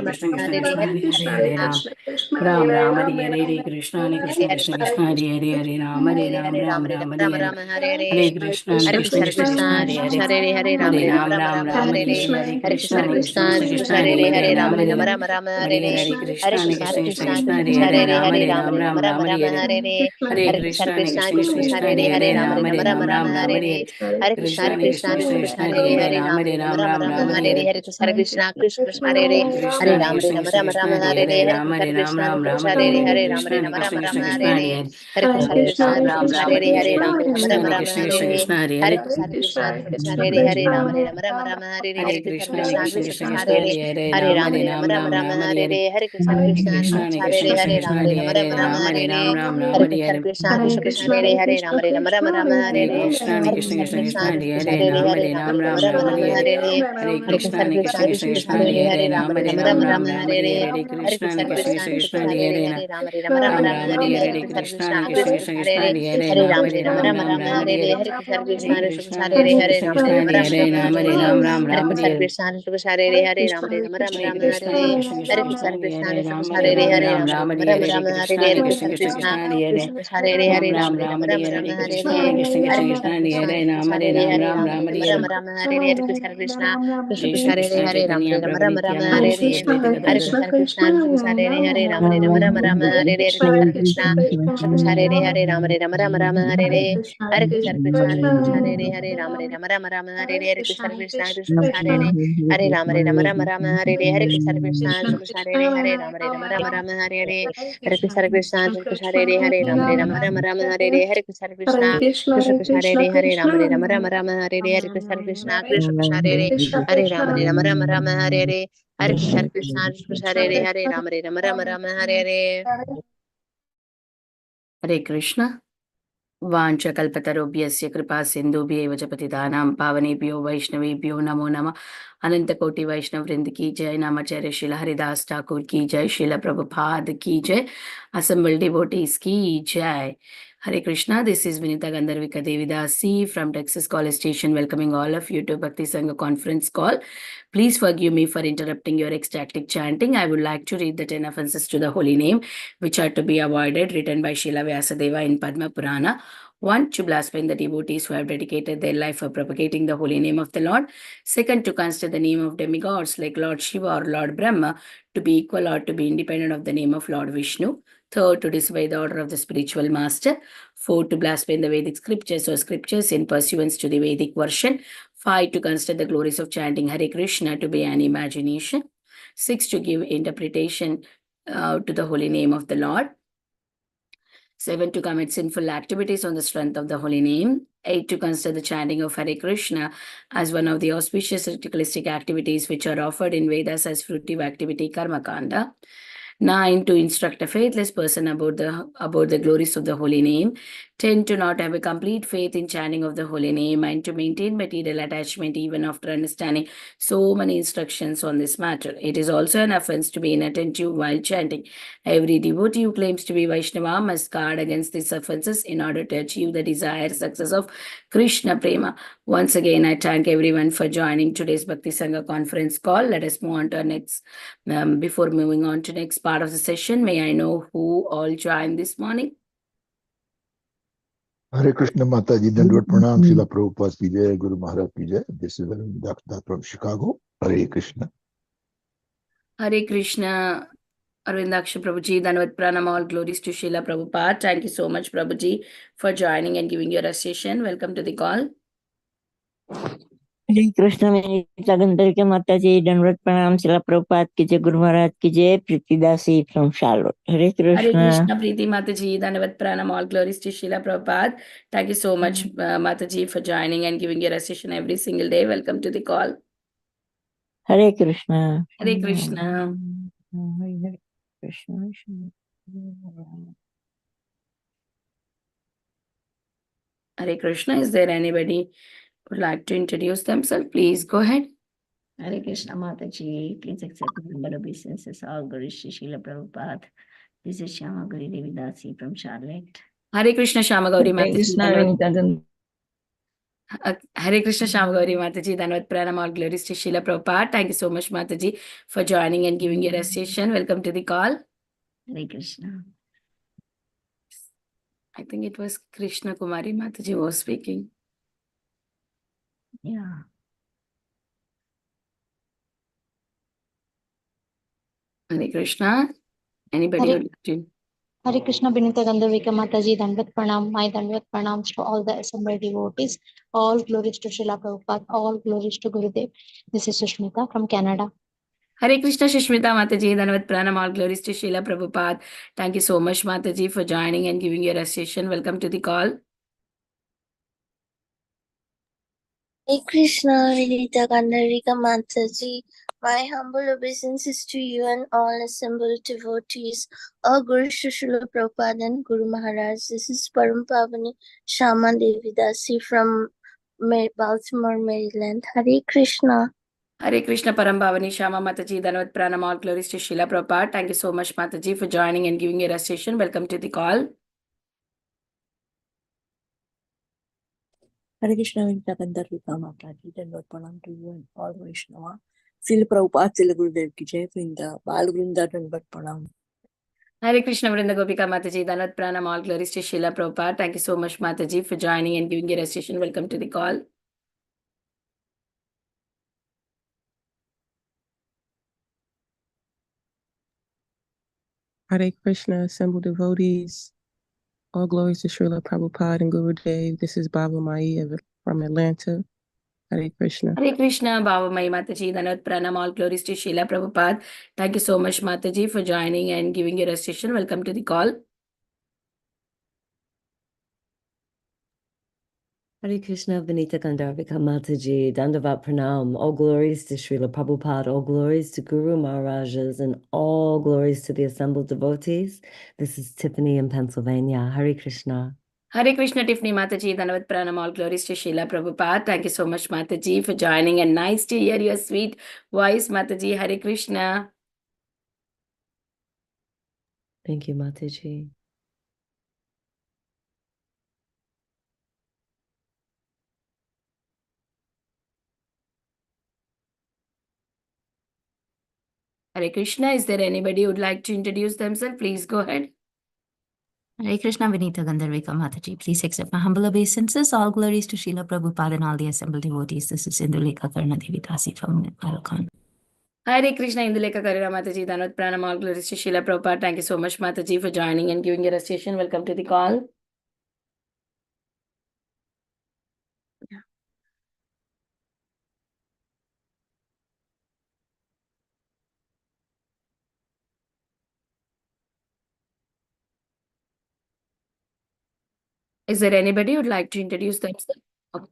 Krishna Krishna Krishna Hare Hare Ram Ram Ram Hare Hare Krishna Hare Krishna Krishna Krishna Hare Hare Hare Ram Hare Ram Ram Ram Hare Hare Hare Krishna Hare Krishna Krishna Krishna Hare Hare Hare Ram Ram Ram Hare Hare Krishna Hare Krishna Krishna Krishna Hare Hare Ram Hare Ram Hare Hare Krishna Hare Krishna Krishna Krishna Hare Hare Ram Hare Ram Ram Ram Hare Hare Hare Krishna Hare Krishna Krishna Krishna Hare Hare Ram Hare Ram Ram Ram Hare Hare Krishna Hare Krishna Krishna Krishna Hare Hare Ram Hare Ram Ram Ram Hare Hare Hare Krishna Krishna Krishna Hare Hare Krishna Hare Hare Ram Krishna Ram Krishna Ram Krishna Ram Hare Hare Hare Hare Ram Hare Ram Krishna Ram Ram Krishna Hare Hare Hare Hare Ram Krishna Hare Ram Ram Krishna Ram Krishna Hare Krishna Hare Hare Hare Hare Krishna Krishna Ram Ram Krishna Ram Hare Hare Hare Hare Ram Ram Krishna Ram Hare Ram Krishna Hare Krishna Hare Krishna Hare Hare Hare Krishna Krishna Krishna Hare Hare Ram Ram Ram Ram Hare Hare Krishna Krishna Krishna Krishna Krishna Krishna Krishna Krishna Hare Hare Hare Ram Ram Hare Ram Ram Ram Ram Ram Ram Hare Hare Hare Hare Krishna Hare Krishna Krishna Krishna Hare Hare Krishna Krishna Hare Krishna Ram Ram Hare Ram Hare Ram Ram Hare Hare Ram Hare Ram Ram Hare Hare Krishna Hare Krishna Krishna Krishna Hare Hare Ram Ram Ram Ram Hare Hare Hare Krishna Hare Hare Krishna Krishna Krishna Krishna Krishna Hare Krishna Hare Hare Ram Hare Hare Ram Ram Ram Ram Ram Ram Ram Hare Hare Hare Hare Hare Hare Krishna Krishna Hare Krishna Krishna Krishna Krishna Krishna Hare Hare Hare Hare Ram Ram Ram Hare Ram Ram Ram Ram Ram Hare Hare Hare Hare Hare Krishna Hare Krishna Krishna Krishna Krishna Krishna Krishna Hare Hare Hare Hare Ram Ram Ram Ram Ram Ram Hare Hare Hare Hare Krishna Krishna Hare Krishna Krishna Krishna Krishna Krishna Krishna Hare Hare Hare Hare Ram Ram Hare Ram Ram Ram Ram Ram Ram Hare Hare Hare Hare Hare Krishna Hare Krishna Krishna Krishna Krishna Hare Hare Krishna Hare Krishna Ram Krishna Ram Hare Ram Hare Ram Ram Hare Hare Hare Ram Ram Hare Ram Hare Krishna Hare Krishna Krishna Hare Hare Ram Ram Ram Hare Ram Krishna Hare Krishna Hare Krishna Hare Krishna Krishna Krishna Krishna Hare Krishna Ram Krishna Hare Hare Ram Hare Ram Hare Ram Ram Hare Ram Hare Ram Krishna Hare Krishna Hare Krishna Hare Hare Krishna Krishna Hare Ram Hare Ram Ram Ram Ram Hare Ram Hare Ram Krishna Hare Hare Hare Krishna Hare Krishna Krishna Krishna Hare Krishna Hare Ram Krishna Hare Hare Ram Hare Ram Ram Ram Ram Hare Ram Hare Ram Hare Hare Krishna Krishna Krishna Jai Krishna Shri Hare Krishna Hare Ram Chaitanya Ram Prabhu Ram Ram Nityananda Hare Shri Hare Advaita Hare Gadadhar Krishna Krishna Krishna Hare Hare Ram Ram Ram Hare Hare Krishna Krishna Krishna Hare Hare Ram Ram Ram Ram Hare Hare Krishna Krishna Krishna Hare Hare Ram Ram Ram Ram Hare Hare Krishna Krishna Krishna Hare Hare Ram Ram Ram Hare Hare Krishna Krishna Krishna Hare Hare Ram Ram Ram Hare Hare Krishna Krishna Krishna Hare Hare Ram Ram Ram Hare Hare Krishna Krishna Krishna Krishna Hare Hare Ram Ram Ram Hare Hare Krishna Krishna Krishna Krishna Hare Hare Ram Ram Hare Hare Hare Krishna Krishna Krishna Hare Hare Ram Ram Hare Hare Hare Krishna वाञ्छकल्पतरुभ्यस्य कृपा सिन्धुभ्येव च पतितानां पावनेभ्यो वैष्णवेभ्यो नमो नमः अनंत कोटि वैष्णव वृंद की जय नामाचार्य श्रील हरिदास ठाकुर की जय श्रील प्रभुपाद की जय assembled devotees की जय Hare Krishna, this is Vinita Gandharvika Devidasi from Texas College Station welcoming all of you to Bhakti Sanga conference call. Please forgive me for interrupting your ecstatic chanting. I would like to read the 10 offenses to the holy name which are to be avoided written by Srila Vyasadeva in Padma Purana. 1. To blaspheme the devotees who have dedicated their life for propagating the holy name of the Lord. 2. To consider the name of demigods like Lord Shiva or Lord Brahma to be equal or to be independent of the name of Lord Vishnu. 3. To disobey the order of the spiritual master. 4. To blaspheme the Vedic scriptures or scriptures in pursuance to the Vedic version. 5. To consider the glories of chanting Hare Krishna to be an imagination. 6. To give interpretation to the holy name of the Lord. 7. To commit sinful activities on the strength of the holy name. 8. To consider the chanting of Hare Krishna as one of the auspicious ritualistic activities which are offered in Vedas as fruitive activity Karma Kanda. 9. To instruct a faithless person about the glories of the holy name. 10. To not have a complete faith in chanting of the holy name and to maintain material attachment even after understanding so many instructions on this matter. It is also an offense to be inattentive while chanting. Every devotee who claims to be Vaishnava must guard against these offenses in order to achieve the desired success of Krishna Prema. Once again, I thank everyone for joining today's Bhakti Sangha conference call. Let us move on to our next, before moving on to next part of the session, may I know who all joined this morning? Hare Krishna Mataji, Dandavad Pranam, Srila Prabhupada ki jai, Guru Maharaj ki jai. This is Dr. from Chicago. Hare Krishna. Hare Krishna, Arvindaksha Prabhuji, Dhanavad Pranam, all glories to Srila Prabhupada. Thank you so much, Prabhuji, for joining and giving your association. Welcome to the call. हरे कृष्ण विनीता गंधर्व के माता जी दंडवत प्रणाम शिला प्रभुपाद की जय गुरु महाराज की जय Preetidasi from Charlotte Hare Hare Krishna Krishna, Preeti Mataji, Dhanavad Pranam, all glories to Srila Prabhupada. Thank you so much, Mataji, for joining and giving your association every single day. Welcome to the call. Hare Krishna Hare Krishna. Hare Krishna Hare Krishna, is there anybody who would like to introduce themselves? Please go ahead. Hare Krishna Mataji, please accept the humble obeisances all Guru Shri Srila Prabhupada. This is Shyama Gauri Devidasi from Charlotte. Hare Krishna, Shama Gauri Hare Mataji, Krishna Dhanavad. Vinita Gandharva Hare Krishna Shamgauri Mataji, Dhanvat Pranam, all glories to Srila Prabhupada. Thank you so much, Mataji, for joining and giving your recitation. Welcome to the call. Hare Krishna. I think it was Krishna Kumari Mataji who was speaking. Yeah. Hare Krishna. Anybody Hare, would like to? Hare Krishna Binita Gandhavika Mataji, Dandavat Pranam, my Dandavat Pranams to all the assembled devotees. All glories to Srila Prabhupada, all glories to Gurudev. This is Sushmita from Canada. Hare Krishna Shishmita Mataji, Dhanvat Pranam, all glories to Srila Prabhupada. Thank you so much, Mataji, for joining and giving your recitation. Welcome to the call. Hare Krishna, Vinita Gandharika Mataji. My humble obeisances to you and all assembled devotees. All Guru Srila Prabhupada and Guru Maharaj. This is Param Pavani Shama Devidasi from Baltimore, Maryland. Hare Krishna. Hare Krishna Parambhavani Shama Mataji, Dhanvat Pranam, all glories to Srila Prabhupada. Thank you so much, Mataji, for joining and giving your recitation. Welcome to the call. Hare Krishna Vinita Gandharvika Mataji, Dandavat Pranam to you and all Vaishnava. Srila Prabhupada, Srila Gurudev ki Jai, Vrinda, Bal Vrinda, Dandavat Pranam. Hare Krishna Vrinda Gopika Mataji, Dhanvat Pranam, all glories to Srila Prabhupada. Thank you so much, Mataji, for joining and giving your recitation. Welcome to the call. Hare Krishna, assembled devotees. All glories to Srila Prabhupada and Gurudev. This is Baba Mai from Atlanta. Hare Krishna. Hare Krishna, Baba Mai Mataji, Dhanvat Pranam, all glories to Srila Prabhupada. Thank you so much, Mataji, for joining and giving your recitation. Welcome to the call. Hare Krishna, Vinita Gandharvika Mataji, Dandavat Pranam, all glories to Srila Prabhupada, all glories to Guru Maharajas, and all glories to the assembled devotees. This is Tiffany in Pennsylvania. Hare Krishna. Hare Krishna, Tiffany Mataji, Dhanvat Pranam, all glories to Srila Prabhupada. Thank you so much, Mataji, for joining, and nice to hear your sweet voice, Mataji. Hare Krishna. Thank you, Mataji. Hare Krishna, is there anybody who would like to introduce themselves? Please go ahead. Hare Krishna Vinita Gandharvika Mataji. Please accept my humble obeisances. All glories to Srila Prabhupada and all the assembled devotees. This is Indulekha Karna Devidasi from Parakan. Hare Krishna, Indulekha Karina Mataji, Dhanvat Pranam, all glories to Srila Prabhupada. Thank you so much, Mataji, for joining and giving your recitation. Welcome to the call. Is there anybody who would like to introduce themselves? Okay.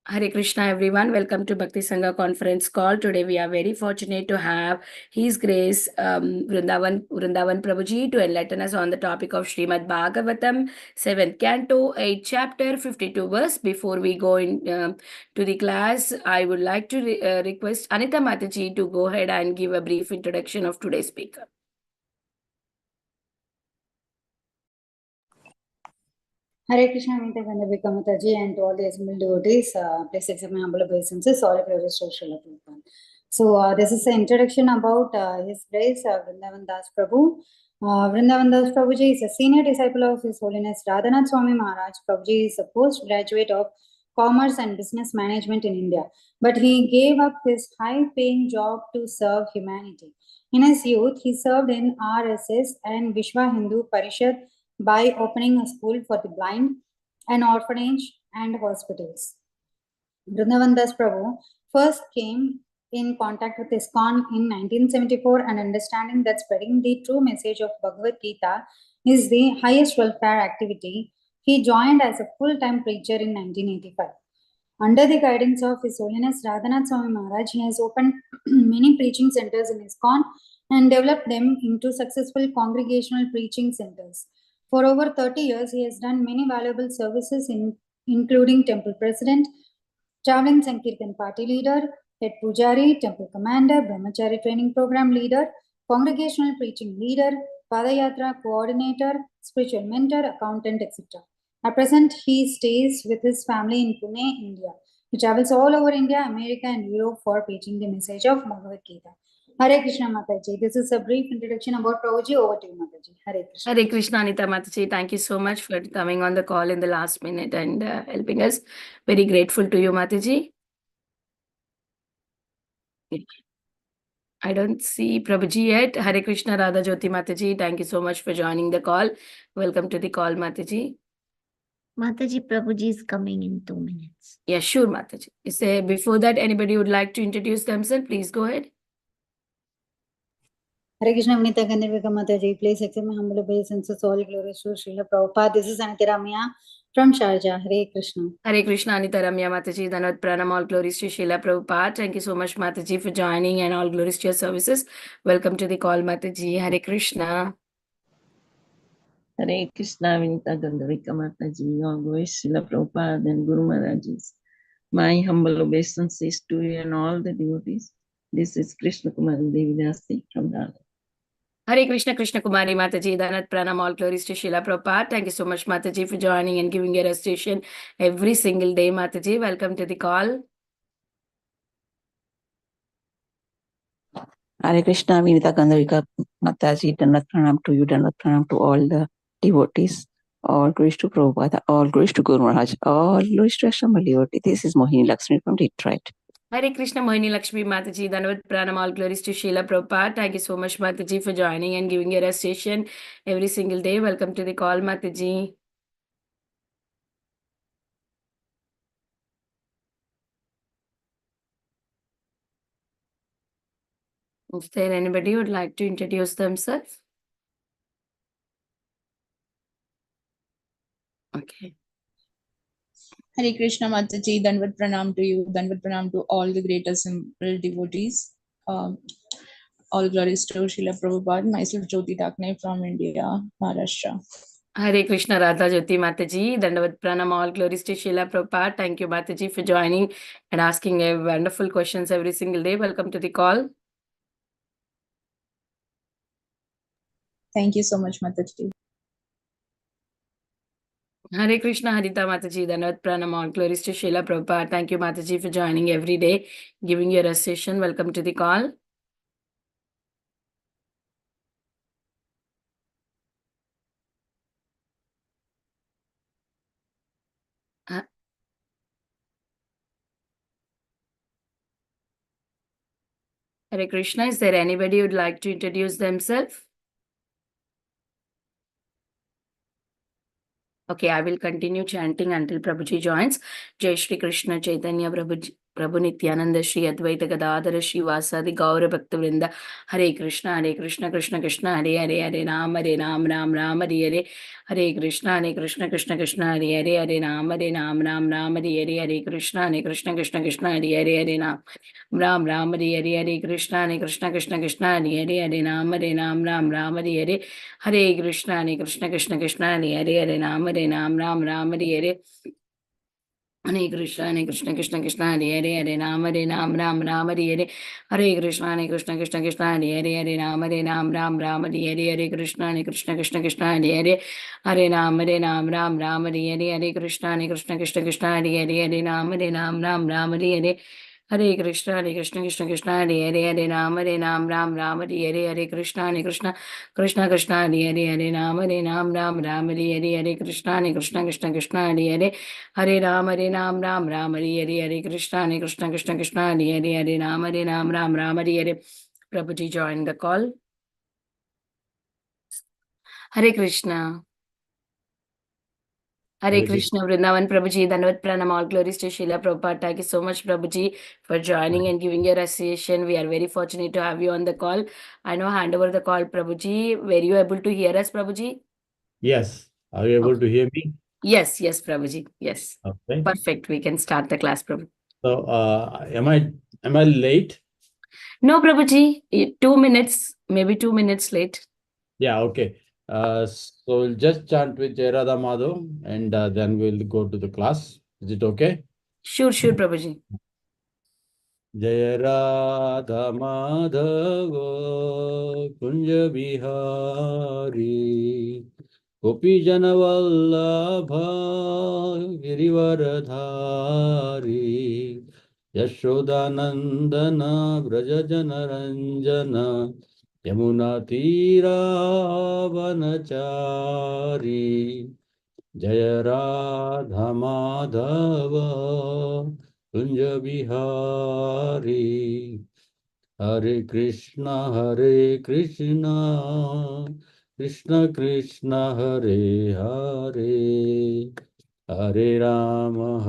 Hare Krishna, everyone. Welcome to Bhakti Sanga conference call. Today we are very fortunate to have His Grace Vrindavan Prabhu to enlighten us on the topic of Srimad-Bhagavatam, 7th Canto, 8th chapter, 52 verse. Before we go in to the class, I would like to request Anita Mataji to go ahead and give a brief introduction of today's speaker. Hare Krishna, Vinita Gandharvika Mataji, and to all the assembled devotees, please accept my humble obeisances. All glories to Srila Prabhupada. So, this is an introduction about His Grace Vrindavan Das Prabhu. Vrindavan Das Prabhuji is a senior disciple of His Holiness Radhanath Swami Maharaj. Prabhuji is a postgraduate of Commerce and Business Management in India, but he gave up his high-paying job to serve humanity. In his youth, he served in RSS and Vishwa Hindu Parishad by opening a school for the blind, an orphanage, and hospitals. Vrindavan Das Prabhu first came in contact with ISKCON in 1974, and understanding that spreading the true message of Bhagavad-gita is the highest welfare activity, he joined as a full-time preacher in 1985. Under the guidance of His Holiness Radhanath Swami Maharaj, he has opened many preaching centers in ISKCON and developed them into successful congregational preaching centers. For over 30 years, he has done many valuable services, including temple president, traveling Sankirtan party leader, head pujari, temple commander, brahmachari training program leader, congregational preaching leader, padayatra coordinator, spiritual mentor, accountant, etc. At present, he stays with his family in Pune, India. He travels all over India, America, and Europe for preaching the message of Bhagavad-gita. Hare Krishna Mataji. This is a brief introduction about Prabhuji. Over to you, Mataji. Hare Krishna. Hare Krishna, Anita Mataji. Thank you so much for coming on the call in the last minute and helping us. Very grateful to you, Mataji. I don't see Prabhuji yet. Hare Krishna, Radha Jyoti Mataji. Thank you so much for joining the call. Welcome to the call, Mataji. Mataji, Prabhuji is coming in 2 minutes. Yeah, sure, Mataji. Before that, anybody would like to introduce themselves? Please go ahead. Hare Krishna Vinita Gandharvika Mataji. Please accept my humble obeisances. All glories to Srila Prabhupada. This is Anita Ramya from Sharjah. Hare Krishna. Hare Krishna, Anita Ramya Mataji. Dhanavad Pranam. All glories to Srila Prabhupada. Thank you so much, Mataji, for joining, and all glories to your services. Welcome to the call, Mataji. Hare Krishna. Hare Krishna, Vinita Gandharvika Mataji, all glories to Srila Prabhupada and Guru Maharajis. My humble obeisances to you and all the devotees. This is Krishna Kumari Devidasi from Dhaka. Hare Krishna, Krishna Kumari Mataji. Dhanavad Pranam. All glories to Srila Prabhupada. Thank you so much, Mataji, for joining and giving your recitation every single day, Mataji. Welcome to the call. Hare Krishna, Vinita Gandharvika Mataji, Dandavat Pranam to you, Dandavat Pranam to all the devotees. All glories to Prabhupada, all glories to Guru Maharaj, all glories to Ashram devotee. This is Mohini Lakshmi from Detroit. Hare Krishna, Mohini Lakshmi Mataji. Dhanavad Pranam. All glories to Srila Prabhupada. Thank you so much, Mataji, for joining and giving your recitation every single day. Welcome to the call, Mataji. Is there anybody who would like to introduce themselves? Okay. Hare Krishna Mataji, Dandavat Pranam to you, Dandavat Pranam to all the great assembled devotees. All glories to Srila Prabhupada. Myself Jyoti Dakne from India, Maharashtra. Hare Krishna, Radha Jyoti Mataji. Dandavat Pranam. All glories to Srila Prabhupada. Thank you, Mataji, for joining and asking wonderful questions every single day. Welcome to the call. Thank you so much, Mataji. Hare Krishna, Harita Mataji. Dandavat Pranam. All glories to Srila Prabhupada. Thank you, Mataji, for joining every day, giving your recitation. Welcome to the call. Hare Krishna, is there anybody who would like to introduce themselves? Okay, I will continue chanting until Prabhuji joins. Jai Shri Krishna Chaitanya Prabhu Nityananda Shri Advaita Gadadhara Shri Vasadi Gaura Bhakta Vrinda. Hare Krishna, Krishna Krishna, Hare Hare, Hare Ram, Ram Ram, Hare Hare. Hare Krishna, Krishna Krishna, Hare Hare, Hare Ram, Ram Ram, Hare Hare. Hare Krishna, Krishna Krishna, Hare Hare, Hare Ram Ram, Hare Hare. Hare Krishna, Krishna Krishna, Hare Hare, Hare Ram Ram, Hare Hare. Hare Krishna, Krishna Krishna, Hare Hare, Hare Ram Ram, Hare Hare. Hare Krishna, Krishna Krishna, Hare Hare, Hare Ram Ram, Hare Hare. Hare Krishna, Krishna Krishna, Hare Hare, Hare Ram Ram, Hare Hare. Hare Krishna, Krishna Krishna, Hare Hare, Hare Ram Ram, Hare Hare. Hare Krishna, Krishna Krishna, Hare Hare, Hare Ram Ram, Hare Hare. Hare Krishna, Krishna Krishna, Hare Hare, Hare Ram Ram, Hare Hare. Hare Krishna, Krishna Krishna, Hare Hare, Hare Ram Ram, Hare Hare. Hare Krishna, Krishna Krishna, Hare Hare. Hare Ram Ram, Hare Hare. Hare Krishna, Krishna Krishna, Hare Hare, Hare Ram, Hare Hare. Prabhuji joined the call. Hare Krishna. Hare Krishna, Vrindavan Prabhuji, Dandavat Pranam, all glories to Srila Prabhupada. Thank you so much, Prabhuji, for joining and giving your recitation. We are very fortunate to have you on the call. I now hand over the call, Prabhuji. Were you able to hear us, Prabhuji? Yes. Are you able to hear me? Yes, Prabhuji. Yes. Okay. Perfect. We can start the class, Prabhu. So, am I late? No, Prabhuji. 2 minutes, maybe 2 minutes late. Yeah. Okay. So we'll just chant with Jai Radha Madhav, and then we'll go to the class. Is it okay? Sure, Prabhuji. Jai Radha Madhav Kunja Bihari Gopijana Girivaradhari Yashodanandana Vrajajanaranjana Yamuna Tira Vanachari Jaya Radha Madhava Kunja Bihari Hare Krishna Krishna Krishna Hare Hare Hare Rama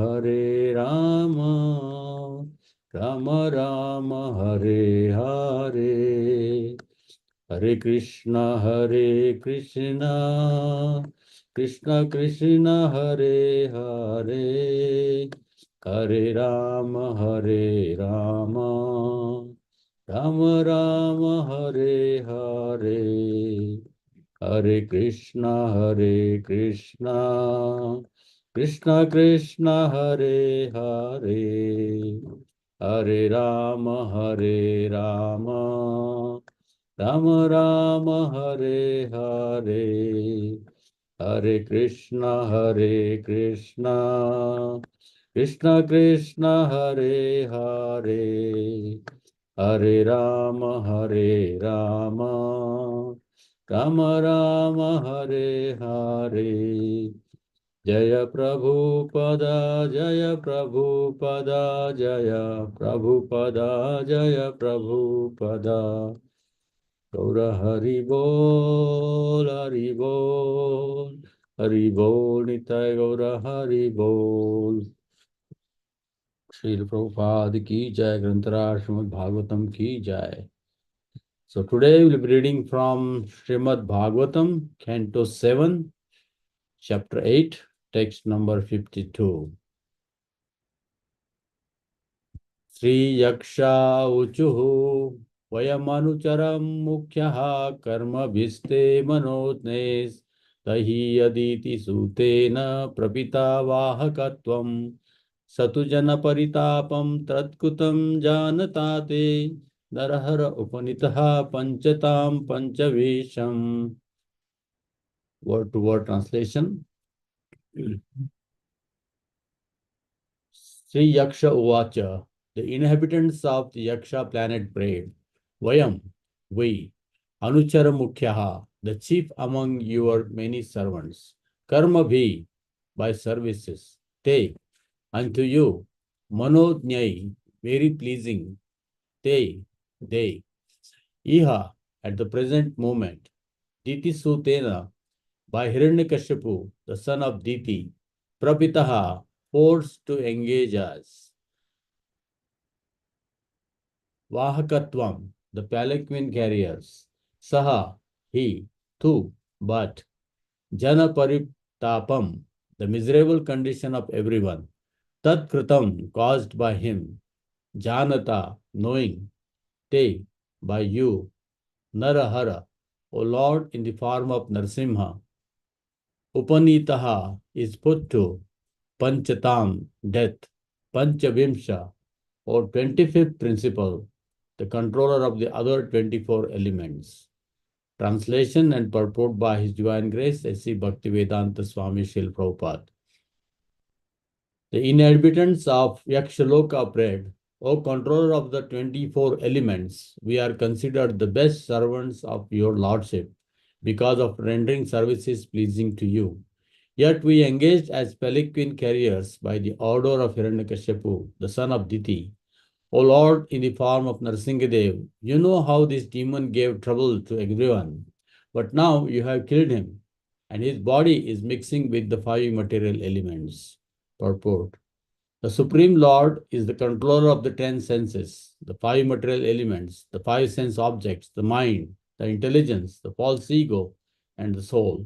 Rama Rama Hare Hare Hare Krishna Krishna Krishna Hare Hare Hare Rama Rama Rama Hare Hare Hare Krishna Krishna Krishna Hare Hare Hare Rama Rama Rama Hare Hare Hare Krishna Krishna Krishna Hare Hare Hare Rama Rama Rama Hare Hare Jaya Prabhupada Jaya Prabhupada Jaya Prabhupada Jaya Prabhupada Gaura Hari Bol Hari Bol Nitai Gaura Hari Bol Srila Prabhupada ki jai, Grantara Srimad-Bhagavatam ki jai. So today we will be reading from Srimad-Bhagavatam, Canto 7, Chapter 8, text number 52. Sri Yaksha Uchuhu Vayamanucharam Mukhyaha Karma Bhiste Manotnes Tahi Aditi Sutena Prapita Vahakatvam Satujana Paritapam Tratkutam Janatate Narahara Upanitaha Panchatam Panchavesham. Word to word translation. Sri Yaksha Uvacha. The inhabitants of the Yaksha planet prayed, Vayam, we, Anuchara Mukhyaha, the chief among your many servants, Karma Bhi, by services, Te, unto you, Manodnyai, very pleasing, Te, they, Iha, at the present moment, Diti Sutena, by Hiranyakashipu, the son of Diti, Prapitaha, forced to engage us. Vahakatvam, the palanquin carriers. Saha, he, tu, but. Jana paritapam, the miserable condition of everyone. Tat kritam, caused by him. Janata, knowing. Te, by you. Narahara, O Lord, in the form of Narsimha. Upanitaha is put to. Panchatam, death. Panchavimsha, or 25th principle, the controller of the other 24 elements. Translation and purport by His Divine Grace, A.C. Bhaktivedanta Swami Srila Prabhupada. The inhabitants of Yakshaloka prayed, O controller of the 24 elements, we are considered the best servants of your Lordship because of rendering services pleasing to you. Yet we engaged as palanquin carriers by the order of Hiranyakashipu, the son of Diti. O Lord, in the form of Narsingadev, you know how this demon gave trouble to everyone. But now you have killed him, and his body is mixing with the 5 material elements. Purport. The Supreme Lord is the controller of the 10 senses, the 5 material elements, the 5 sense objects, the mind, the intelligence, the false ego, and the soul.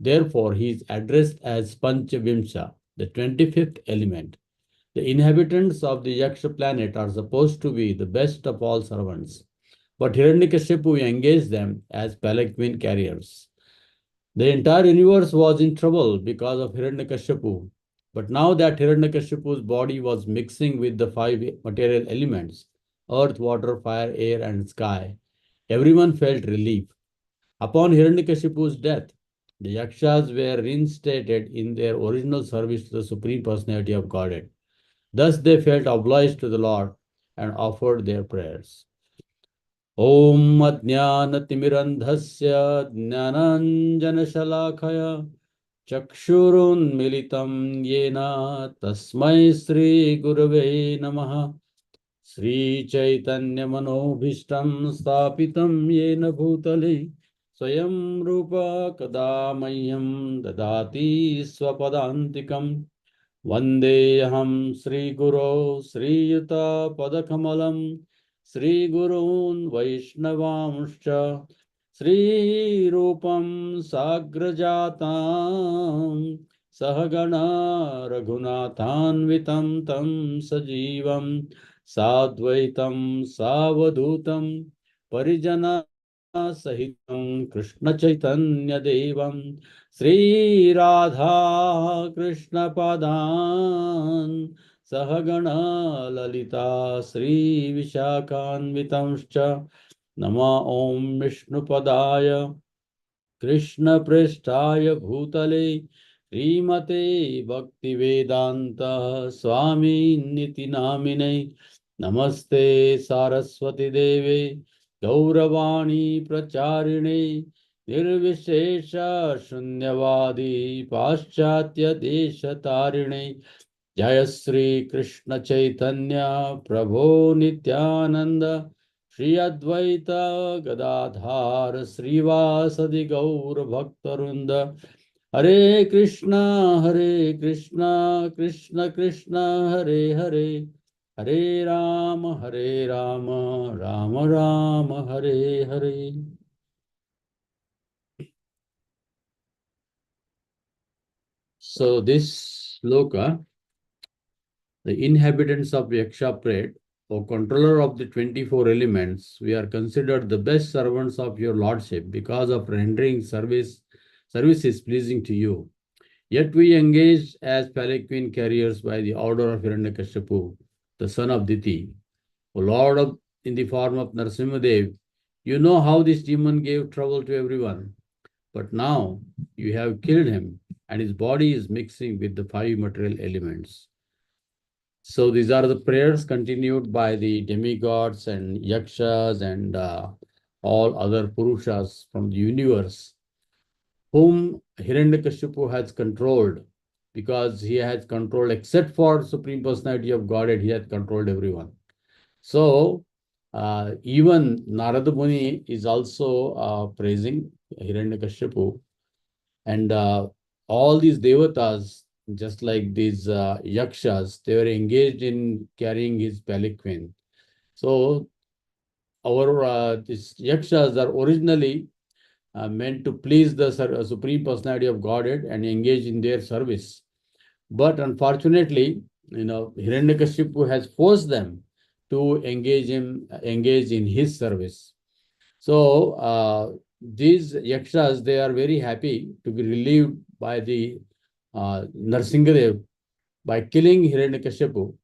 Therefore, he is addressed as Panchavimsha, the 25th element. The inhabitants of the Yaksha planet are supposed to be the best of all servants, but Hiranyakashipu engaged them as palanquin carriers. The entire universe was in trouble because of Hiranyakashipu, but now that Hiranyakashipu's body was mixing with the 5 material elements, earth, water, fire, air, and sky, everyone felt relief. Upon Hiranyakashipu's death, The yakshas were reinstated in their original service to the Supreme Personality of Godhead. Thus they felt obliged to the Lord and offered their prayers. Om Ajnanatimmirandhasya Jnananjanashalakaya Chakshurun Militam Yena Tasmai Sri Gurave Namaha Sri Chaitanya Manobhishtam Stapitam Yena Bhutale Swayam Rupa Kadamayam Dadati Swapadantikam Vandeham Sri Guru Sri Yuta Padakamalam Sri Gurun Vaishnavamscha Sri Rupam Sagrajatam Sahagana Raghunathanvitam Tam Sajivam Sadvaitam Savadutam Parijana Sahitam Krishna Chaitanya Devam Sri Radha Krishna Padan Sahagana Lalita Sri Vishakhanvitamscha Nama Om Vishnu Padaya Krishna Presthaya Bhutale Srimate Bhakti Vedanta Swami Niti Namine Namaste Saraswati Deve Gauravani Pracharine Nirvishesha Shunyavadi Paschatya Desha Tarine Jaya Sri Krishna Chaitanya Prabhu Nityananda Shri Advaita Gadadhar Srivasadi Gaur Bhaktarunda Hare Krishna Krishna Krishna Hare Hare Hare Rama Rama Rama Hare Hare. So this sloka, the inhabitants of Yaksha prayed, O controller of the 24 elements, we are considered the best servants of your lordship because of rendering services pleasing to you. Yet we engaged as palanquin carriers by the order of Hiranyakashipu, the son of Diti. O Lord in the form of Narasimhadev, you know how this demon gave trouble to everyone. But now you have killed him, and his body is mixing with the 5 material elements. So these are the prayers continued by the demigods and yakshas and all other purushas from the universe, whom Hiranyakashipu has controlled, because he has controlled, except for Supreme Personality of Godhead, he has controlled everyone. So even Narada Muni is also praising Hiranyakashipu, and all these devatas, just like these yakshas, they were engaged in carrying his palanquin. So our these yakshas are originally meant to please the Supreme Personality of Godhead and engage in their service. But unfortunately, Hiranyakashipu has forced them to engage in his service. So these yakshas, they are very happy to be relieved by the Narasimhadev by killing Hiranyakashipu.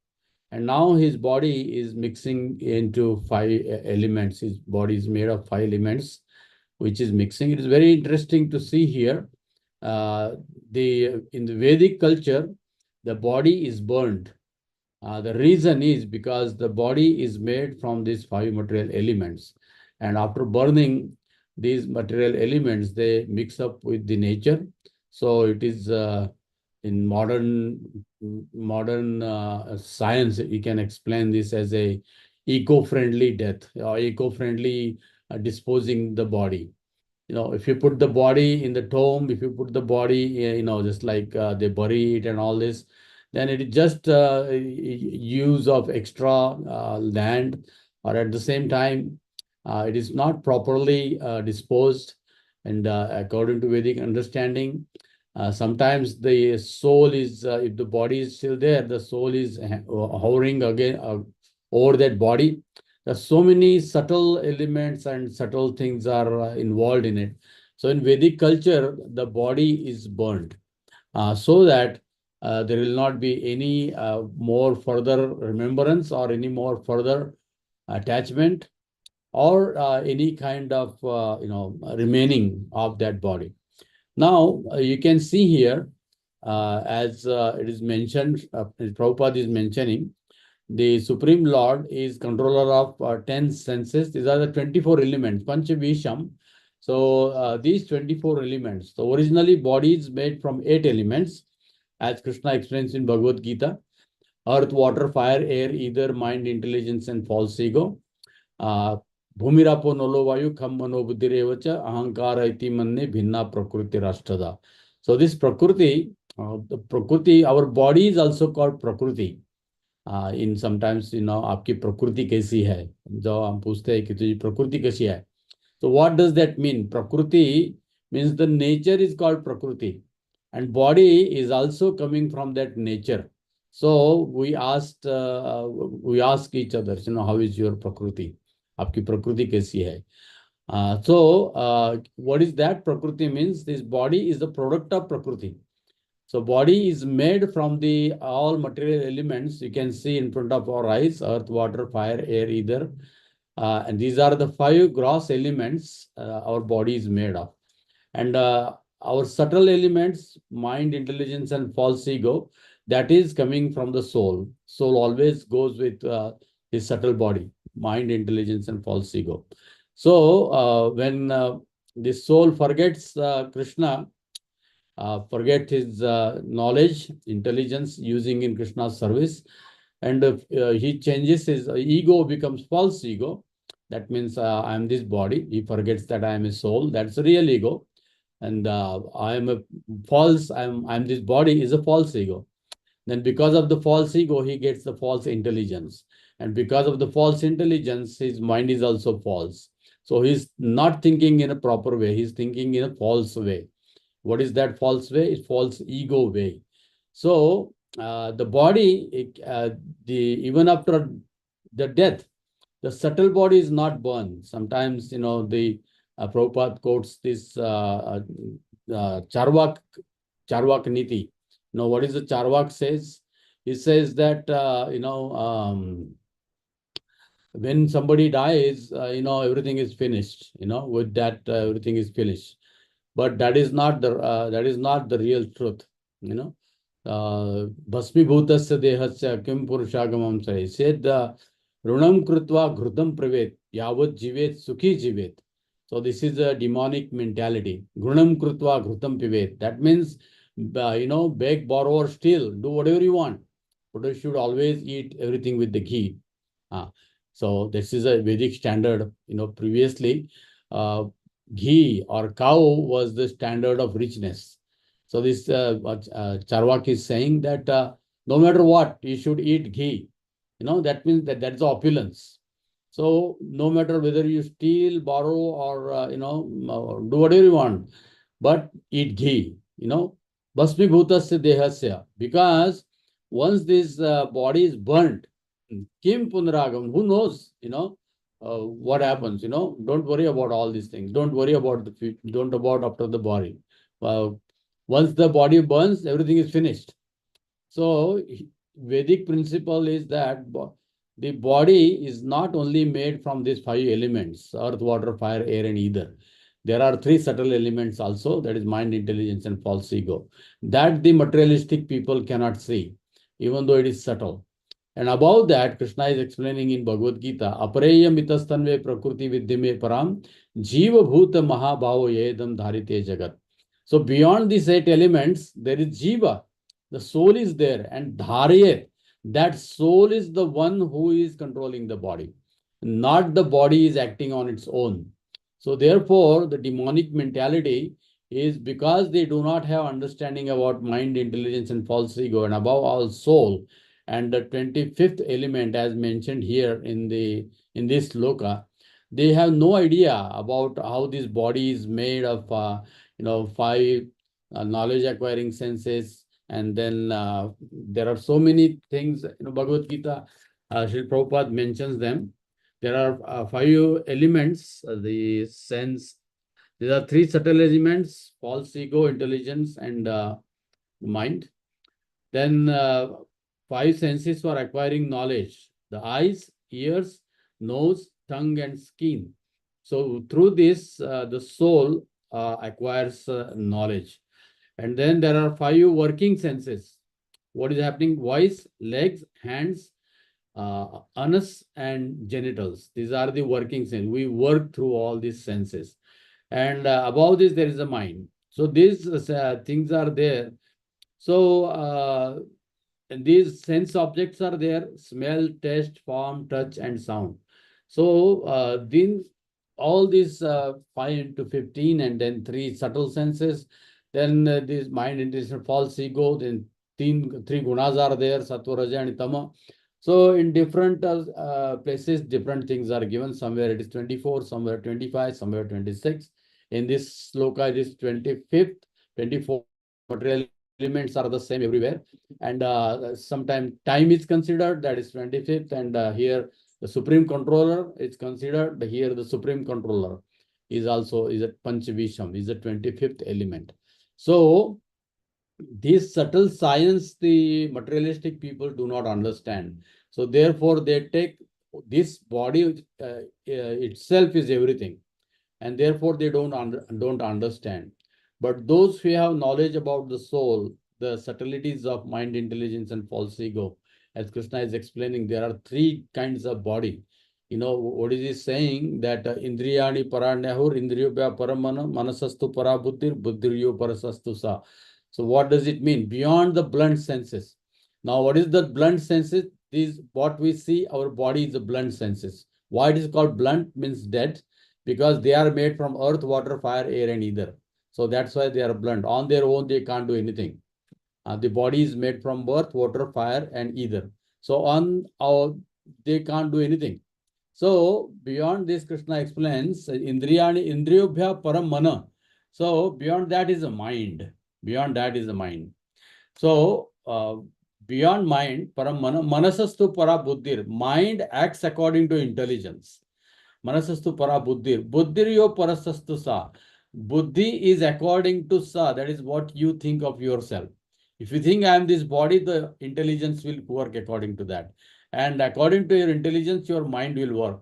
And now his body is mixing into 5 elements. His body is made of 5 elements, which is mixing. It is very interesting to see here. In the Vedic culture, the body is burned. The reason is because the body is made from these 5 material elements. And after burning these material elements, they mix up with the nature. So it is in modern science, we can explain this as a eco-friendly death or eco-friendly disposing the body. If you put the body in the tomb, if you put the body, just like they bury it and all this, then it is just use of extra land, or at the same time, it is not properly disposed. And according to Vedic understanding, sometimes the soul is, if the body is still there, the soul is hovering again over that body. There's so many subtle elements and subtle things are involved in it. So in Vedic culture, the body is burned so that there will not be any more further remembrance or any more further attachment or any kind of remaining of that body. Now, you can see here, as it is mentioned, Prabhupada is mentioning, the Supreme Lord is controller of 10 senses. These are the 24 elements, Panchavisham. So these 24 elements. So originally body is made from 8 elements, as Krishna explains in Bhagavad-gita: earth, water, fire, air, ether, mind, intelligence, and false ego. Bhumirapo nolo vayu kham mano buddhirevacha ahankara iti manne bhinna prakriti rashtada. So this prakriti, the prakriti, our body is also called prakriti. In sometimes, आपकी प्रकृति कैसी है, जो हम पूछते हैं कि तुझी प्रकृति कैसी है. So what does that mean? Prakriti means the nature is called prakriti, and body is also coming from that nature. So we ask each other, how is your prakriti? आपकी प्रकृति कैसी है? So what is that? Prakriti means this body is the product of prakriti. So body is made from the all material elements you can see in front of our eyes: earth, water, fire, air, ether. And these are the 5 gross elements our body is made of. And our subtle elements, mind, intelligence, and false ego, that is coming from the soul. Soul always goes with his subtle body, mind, intelligence, and false ego. So when the soul forgets Krishna, forget his knowledge, intelligence using in Krishna's service, and he changes his ego, becomes false ego. That means I am this body. He forgets that I am a soul. That's a real ego. And I am a false, I'm this body is a false ego. Then because of the false ego, he gets the false intelligence. And because of the false intelligence, his mind is also false. So he's not thinking in a proper way. He's thinking in a false way. What is that false way? It's false ego way. So the body, even after the death, the subtle body is not burned. Sometimes, the Prabhupada quotes this Charvak Niti. What is the Charvak says? He says that, when somebody dies, everything is finished. With that, everything is finished. But that is not the real truth. Bhasmibhutasya dehasya kim purushagamam say. Said runam krutva ghrutam pravet yavat jivet sukhi jivet. So this is a demonic mentality. Grunam krutva ghrutam pivet. That means, beg, borrow, or steal. Do whatever you want. But you should always eat everything with the ghee. So this is a Vedic standard. Previously, ghee or cow was the standard of richness. So this Charvak is saying that no matter what, you should eat ghee. That means that's opulence. So no matter whether you steal, borrow, or do whatever you want, but eat ghee. Bhasmi bhutasya dehasya. Because once this body is burnt, kim punaragam, who knows? What happens? Don't worry about all these things. Don't worry about the future. Don't about after the body. Once the body burns, everything is finished. So Vedic principle is that the body is not only made from these 5 elements: earth, water, fire, air, and ether. There are 3 subtle elements also, that is mind, intelligence, and false ego, that the materialistic people cannot see, even though it is subtle. And above that, Krishna is explaining in Bhagavad-gita, Apareya mitastanve prakriti vidyame param jiva bhuta mahabhavo yedam dharite jagat. So beyond these 8 elements, there is jiva. The soul is there, and dharye, that soul is the one who is controlling the body. Not the body is acting on its own. So therefore, the demonic mentality is because they do not have understanding about mind, intelligence, and false ego, and above all soul. And the 25th element, as mentioned here in this sloka, they have no idea about how this body is made of 5 knowledge acquiring senses. And then there are so many things, Bhagavad-gita, Sri Prabhupada mentions them. There are 5 elements, the sense. There are 3 subtle elements: false ego, intelligence, and mind. Then 5 senses for acquiring knowledge: the eyes, ears, nose, tongue, and skin. So through this, the soul acquires knowledge. And then there are 5 working senses. What is happening? Voice, legs, hands, anus, and genitals. These are the working senses. We work through all these senses. And above this, there is a mind. So these things are there. So and these sense objects are there: smell, taste, form, touch, and sound. So then all these 5 into 15, and then 3 subtle senses. Then this mind, intention, false ego. Then three gunas are there: sattva, raja, and tama. So in different places, different things are given. Somewhere it is 24, somewhere 25, somewhere 26. In this sloka, it is 25th, 24. Material elements are the same everywhere. And sometimes time is considered, that is 25th. And here the supreme controller is considered. Here the supreme controller is also is a Panchavisham, is the 25th element. So this subtle science the materialistic people do not understand. So therefore they take this body itself is everything, and therefore they don't understand. But those who have knowledge about the soul, the subtleties of mind, intelligence, and false ego, as Krishna is explaining, there are 3 kinds of body. You know what is he saying? That indriyani paranyahur, indriyobhya paramana, manasastu parabuddhir, buddhiryo parasastu sa. So what does it mean? Beyond the blunt senses. Now, what is the blunt senses? These what we see, our body is the blunt senses. Why it is called blunt? Means dead, because they are made from earth, water, fire, air, and ether. So that's why they are blunt. On their own, they can't do anything. The body is made from earth, water, fire, and ether. So they can't do anything. So beyond this, Krishna explains indriyani indriyobhya param mana. So beyond that is the mind. Beyond that is the mind. So beyond mind, param mana, manasastu para buddhir. Mind acts according to intelligence. Manasastu para buddhir. Buddhiryo parasastu sa. Buddhi is according to sa. That is what you think of yourself. If you think I am this body, the intelligence will work according to that. And according to your intelligence, your mind will work.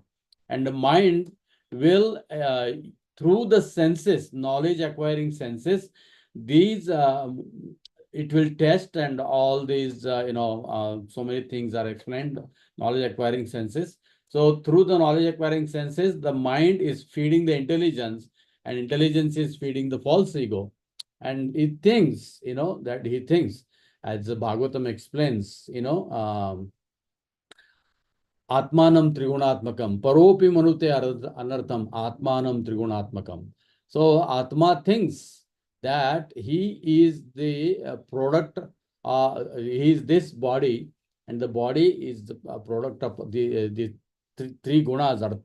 And the mind will, through the senses, knowledge acquiring senses, these it will test, and all these, so many things are explained, knowledge acquiring senses. So through the knowledge acquiring senses, the mind is feeding the intelligence, and intelligence is feeding the false ego. And it thinks, that he thinks, as the Bhagavatam explains, Atmanam Trigunatmakam, Paropi Manute Anartham, Atmanam Trigunatmakam. So Atma thinks that he is the product, he is this body, and the body is the product of the 3 gunas, or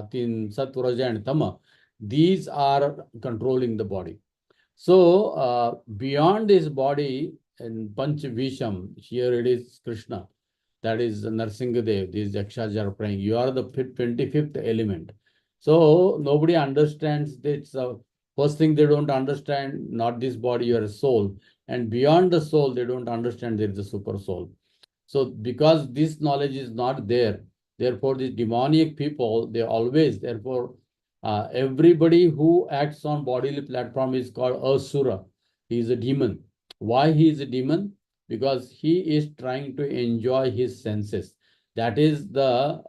Tin Sattva, Raja, and Tama. These are controlling the body. So beyond this body, in Panchavisham, here it is Krishna. That is Narsingadev. These Yakshas are praying. You are the 25th element. So nobody understands this. First thing they don't understand, not this body, you are a soul. And beyond the soul, they don't understand there is a super soul. So because this knowledge is not there, therefore the demonic people, they always, therefore, everybody who acts on bodily platform is called Asura. He is a demon. Why he is a demon? Because he is trying to enjoy his senses. That is the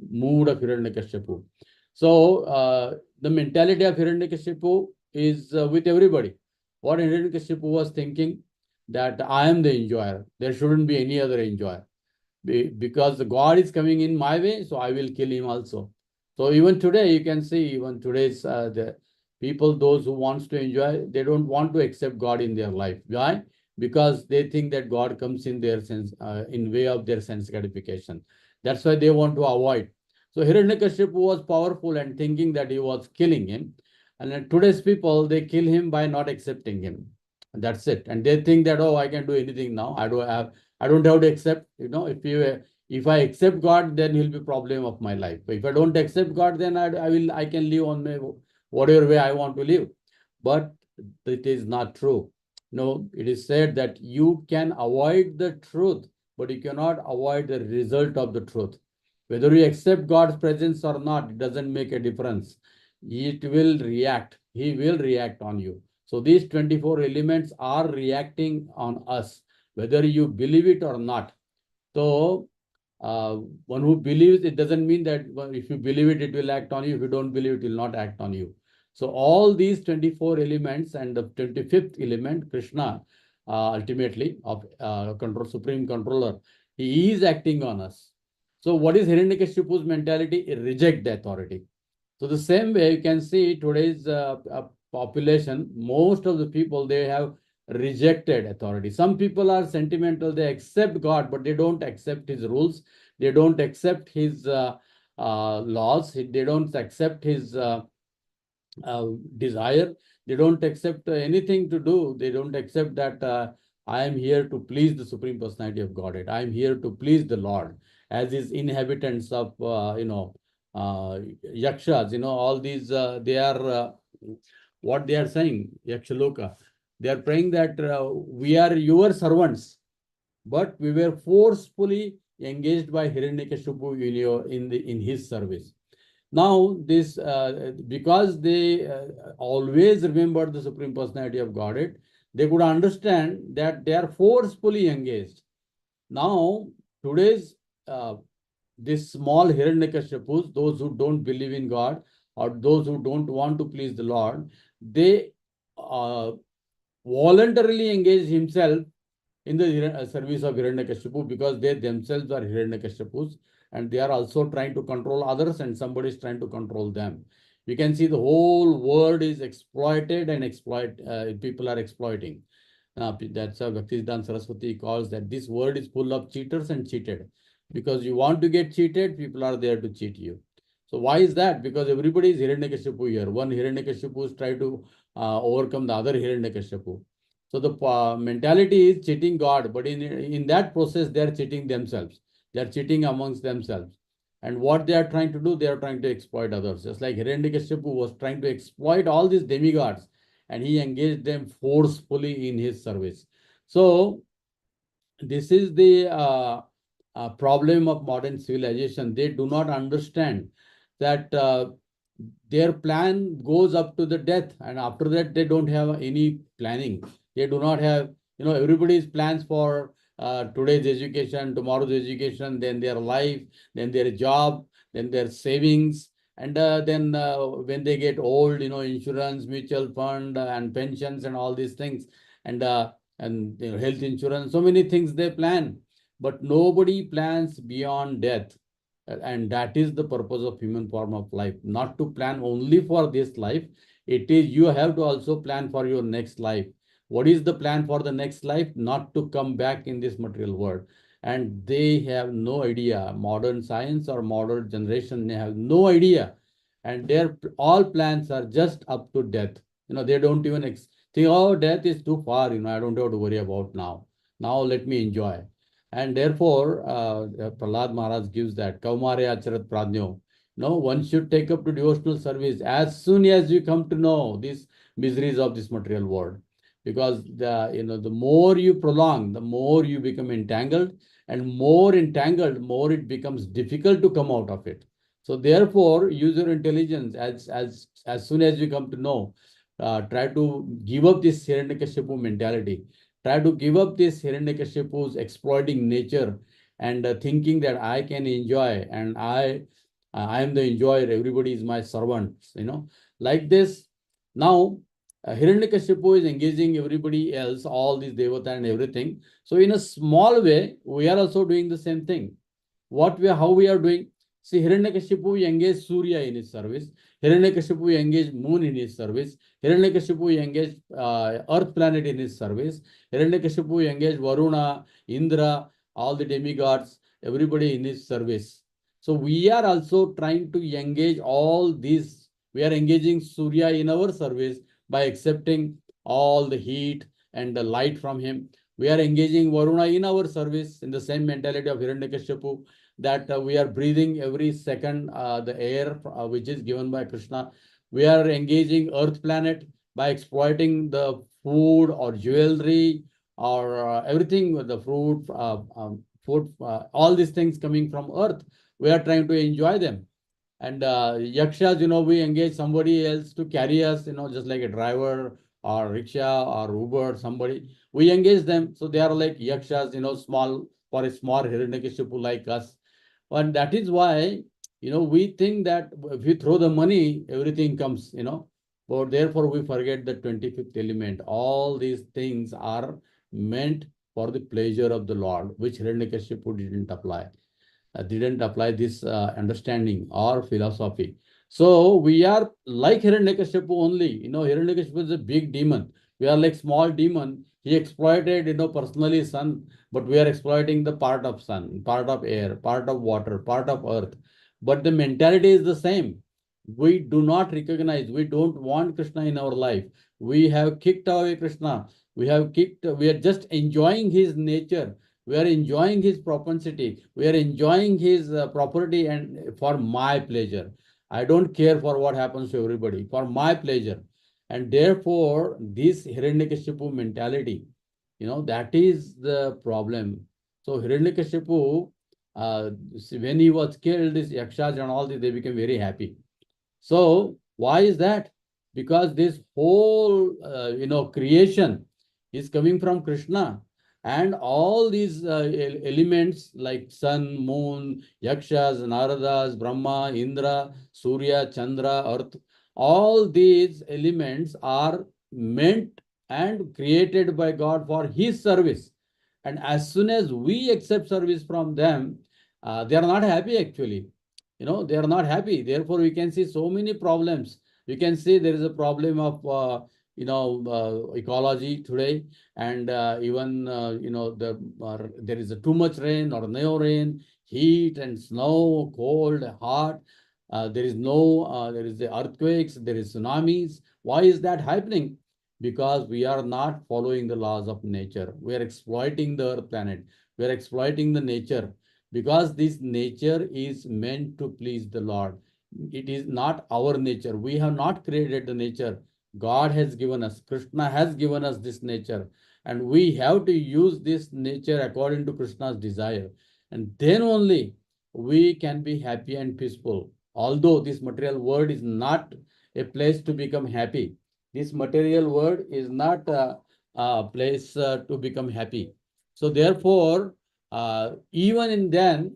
mood of Hiranyakashipu. So the mentality of Hiranyakashipu is with everybody. What Hiranyakashipu was thinking, that I am the enjoyer. There shouldn't be any other enjoyer. Because the God is coming in my way, so I will kill him also. So even today, you can see, even today's the people, those who wants to enjoy, they don't want to accept God in their life. Why? Because they think that God comes in their sense, in way of their sense gratification. That's why they want to avoid. So Hiranyakashipu was powerful and thinking that he was killing him. And today's people, they kill him by not accepting him. And that's it. And they think that, oh, I can do anything now. I don't have to accept, if I accept God, then he'll be problem of my life. But if I don't accept God, then I can live on my whatever way I want to live. But it is not true. No, it is said that you can avoid the truth, but you cannot avoid the result of the truth. Whether you accept God's presence or not, it doesn't make a difference. it will react. He will react on you. So these 24 elements are reacting on us, whether you believe it or not. So one who believes, it doesn't mean that if you believe it, it will act on you. If you don't believe it, will not act on you. So all these 24 elements and the 25th element, Krishna, ultimately of supreme controller, he is acting on us. So what is Hiranyakashipu's mentality? Reject the authority. So the same way you can see today's population, most of the people, they have rejected authority. Some people are sentimental, they accept God, but they don't accept his rules. They don't accept his laws. They don't accept his desire. They don't accept anything to do. They don't accept that I am here to please the Supreme Personality of Godhead. I am here to please the Lord, as is inhabitants of, yakshas, all these, they are, what they are saying, yakshaloka. They are praying that we are your servants, but we were forcefully engaged by Hiranyakashipu in his service. Now, this because they always remembered the Supreme Personality of Godhead, they could understand that they are forcefully engaged. Now, today's this small Hiranyakashipus, those who don't believe in God or those who don't want to please the Lord, they voluntarily engage himself in the service of Hiranyakashipu, because they themselves are Hiranyakashipus, and they are also trying to control others, and somebody is trying to control them. You can see the whole world is exploited and people are exploiting. That's how Bhakti Saraswati calls that this world is full of cheaters and cheated. Because you want to get cheated, people are there to cheat you. So why is that? Because everybody is Hiranyakashipu here. One Hiranyakashipu is trying to overcome the other Hiranyakashipu. So the mentality is cheating God, but in that process, they are cheating themselves. They are cheating amongst themselves. And what they are trying to do, they are trying to exploit others. Just like Hiranyakashipu was trying to exploit all these demigods, and he engaged them forcefully in his service. So this is the problem of modern civilization. They do not understand that their plan goes up to the death, and after that they don't have any planning. They do not have, everybody's plans for today's education, tomorrow's education, then their life, then their job, then their savings, and then when they get old, insurance, mutual fund, and pensions, and all these things, and health insurance, so many things they plan, but nobody plans beyond death. And that is the purpose of human form of life, not to plan only for this life. It is, you have to also plan for your next life. What is the plan for the next life? Not to come back in this material world. And they have no idea. Modern science or modern generation, they have no idea. And their all plans are just up to death. They don't even think, oh, death is too far, I don't have to worry about now. Now let me enjoy. And therefore, Prahlad Maharaj gives that, Kaumare Acharat Pradnyo. One should take up to devotional service as soon as you come to know these miseries of this material world. Because the more you prolong, the more you become entangled, and more entangled, more it becomes difficult to come out of it. So therefore, use your intelligence as soon as you come to know. Try to give up this Hiranyakashipu mentality. Try to give up this Hiranyakashipu's exploiting nature and thinking that I can enjoy and I am the enjoyer, everybody is my servant, like this. Now, Hiranyakashipu is engaging everybody else, all these devata and everything. So in a small way, we are also doing the same thing. How we are doing? See, Hiranyakashipu engaged Surya in his service. Hiranyakashipu engaged moon in his service. Hiranyakashipu engaged earth planet in his service. Hiranyakashipu engaged Varuna, Indra, all the demigods, everybody in his service. So we are also trying to engage all these. We are engaging Surya in our service by accepting all the heat and the light from him. We are engaging Varuna in our service in the same mentality of Hiranyakashipu, that we are breathing every second the air which is given by Krishna. We are engaging earth planet by exploiting the food or jewelry or everything, the fruit, food, all these things coming from earth. We are trying to enjoy them. And yakshas, we engage somebody else to carry us, just like a driver or rickshaw or Uber, somebody. We engage them. So they are like yakshas, small, for a small Hiranyakashipu like us. And that is why, we think that if we throw the money, everything comes, But therefore, we forget the 25th element. All these things are meant for the pleasure of the Lord, which Hiranyakashipu didn't apply this understanding or philosophy. So we are like Hiranyakashipu only. Hiranyakashipu is a big demon. We are like small demon. He exploited, personally sun, but we are exploiting the part of sun, part of air, part of water, part of earth. But the mentality is the same. We do not recognize, we don't want Krishna in our life. We have kicked away Krishna. We are just enjoying his nature. We are enjoying his propensity. We are enjoying his property and for my pleasure. I don't care for what happens to everybody, for my pleasure. And therefore, this Hiranyakashipu mentality, that is the problem. So Hiranyakashipu, when he was killed, this Yakshas and all this, they became very happy. So why is that? Because this whole, creation is coming from Krishna. And all these elements like sun, moon, yakshas, naradas, Brahma, Indra, Surya, Chandra, Earth, all these elements are meant and created by God for his service. And as soon as we accept service from them, they are not happy actually. They are not happy. Therefore, we can see so many problems. We can see there is a problem of, ecology today. And even, there is too much rain or no rain, heat and snow, cold, hot. There is the earthquakes, there is tsunamis. Why is that happening? Because we are not following the laws of nature. We are exploiting the earth planet. We are exploiting the nature. Because this nature is meant to please the Lord. It is not our nature. We have not created the nature. God has given us, Krishna has given us this nature. And we have to use this nature according to Krishna's desire. And then only we can be happy and peaceful. Although this material world is not a place to become happy. This material world is not a place to become happy. So therefore, even in then,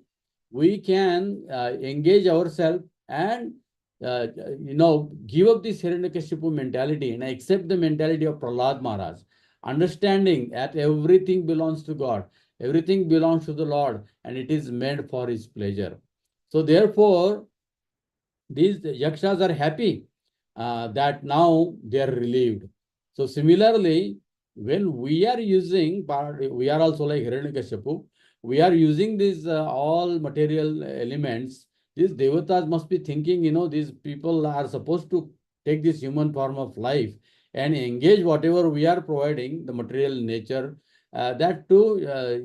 we can engage ourselves and give up this Hiranyakashipu mentality and accept the mentality of Prahlad Maharaj, understanding that everything belongs to God, everything belongs to the Lord, and it is made for his pleasure. So therefore, these yakshas are happy that now they are relieved. So similarly, when we are using, we are also like Hiranyakashipu, we are using these all material elements. These devatas must be thinking, these people are supposed to take this human form of life and engage whatever we are providing, the material nature, that to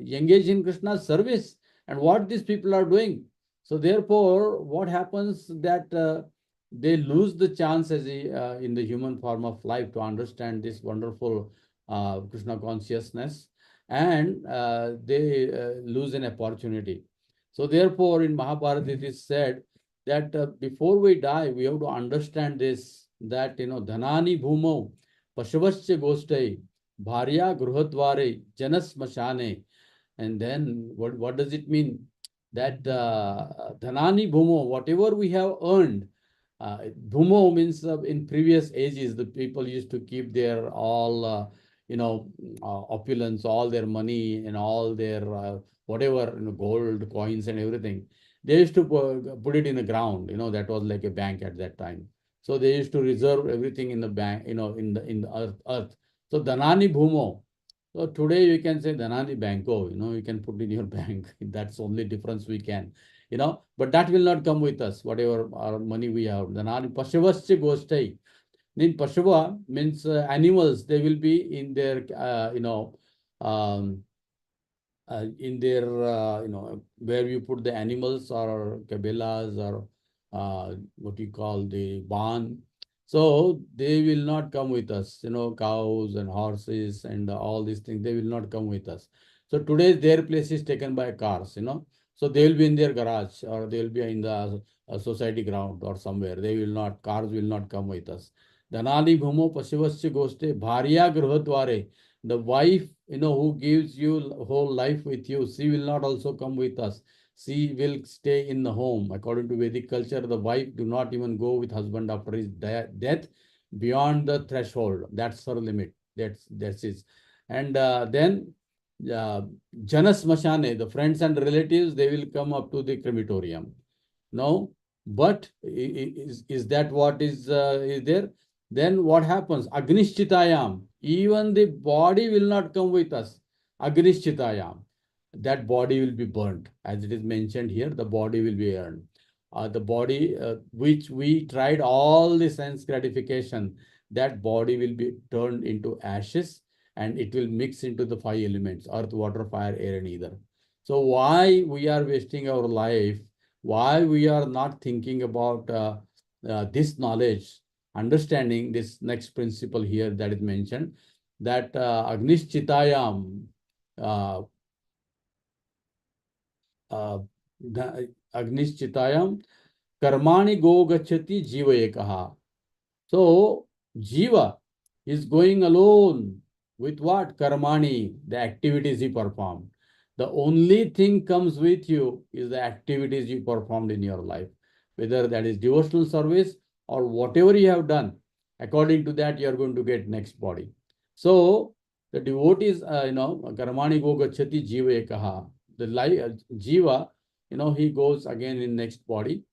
engage in Krishna's service. And what these people are doing. So therefore, what happens that they lose the chance in the human form of life to understand this wonderful Krishna consciousness, and they lose an opportunity. So therefore, in Mahabharata, it is said that before we die, we have to understand this, that, dhanani bhumo pashavasya gostai bharya gruhadvare janas mashane. And then what does it mean? That dhanani bhumo, whatever we have earned, bhumo means in previous ages, the people used to keep their all, opulence, all their money and all their whatever, gold, coins and everything. They used to put it in the ground, that was like a bank at that time. So they used to reserve everything in the bank, in the earth. So dhanani bhumo. So today you can say dhanani banko, you can put in your bank. That's the only difference we can, but that will not come with us, whatever our money we have. Dhanani pashavasya gostai. Then pashava means animals. They will be in their, um, in their, where you put the animals or kabelas or what you call the barn. So they will not come with us, cows and horses and all these things, they will not come with us. So today their place is taken by cars, So they will be in their garage, or they will be in the society ground or somewhere. They will not, cars will not come with us. Dhanani bhumo pasivasya goste bharya grihadware. The wife, who gives you whole life with you, she will not also come with us. She will stay in the home. According to Vedic culture, the wife do not even go with husband after his death beyond the threshold. That's her limit. That's it. And then Janas Mashane, the friends and relatives, they will come up to the crematorium. No, but is that what is there? Then what happens? Agnishchitayam. Even the body will not come with us. Agnishchitayam. That body will be burnt. As it is mentioned here, the body will be burned. The body which we tried all the sense gratification, that body will be turned into ashes, and it will mix into the 5 elements: earth, water, fire, air, and ether. So why we are wasting our life? Why we are not thinking about this knowledge, understanding this next principle here that is mentioned, that Agnishchitayam, Agnishchitayam karmani go gachati jiva ekaha. So jiva is going alone with what? Karmani, the activities he performed. The only thing comes with you is the activities you performed in your life, whether that is devotional service or whatever you have done. According to that, you are going to get next body. So the devotees, karmani go gachati jiva ekaha. The life, jiva, he goes again in next body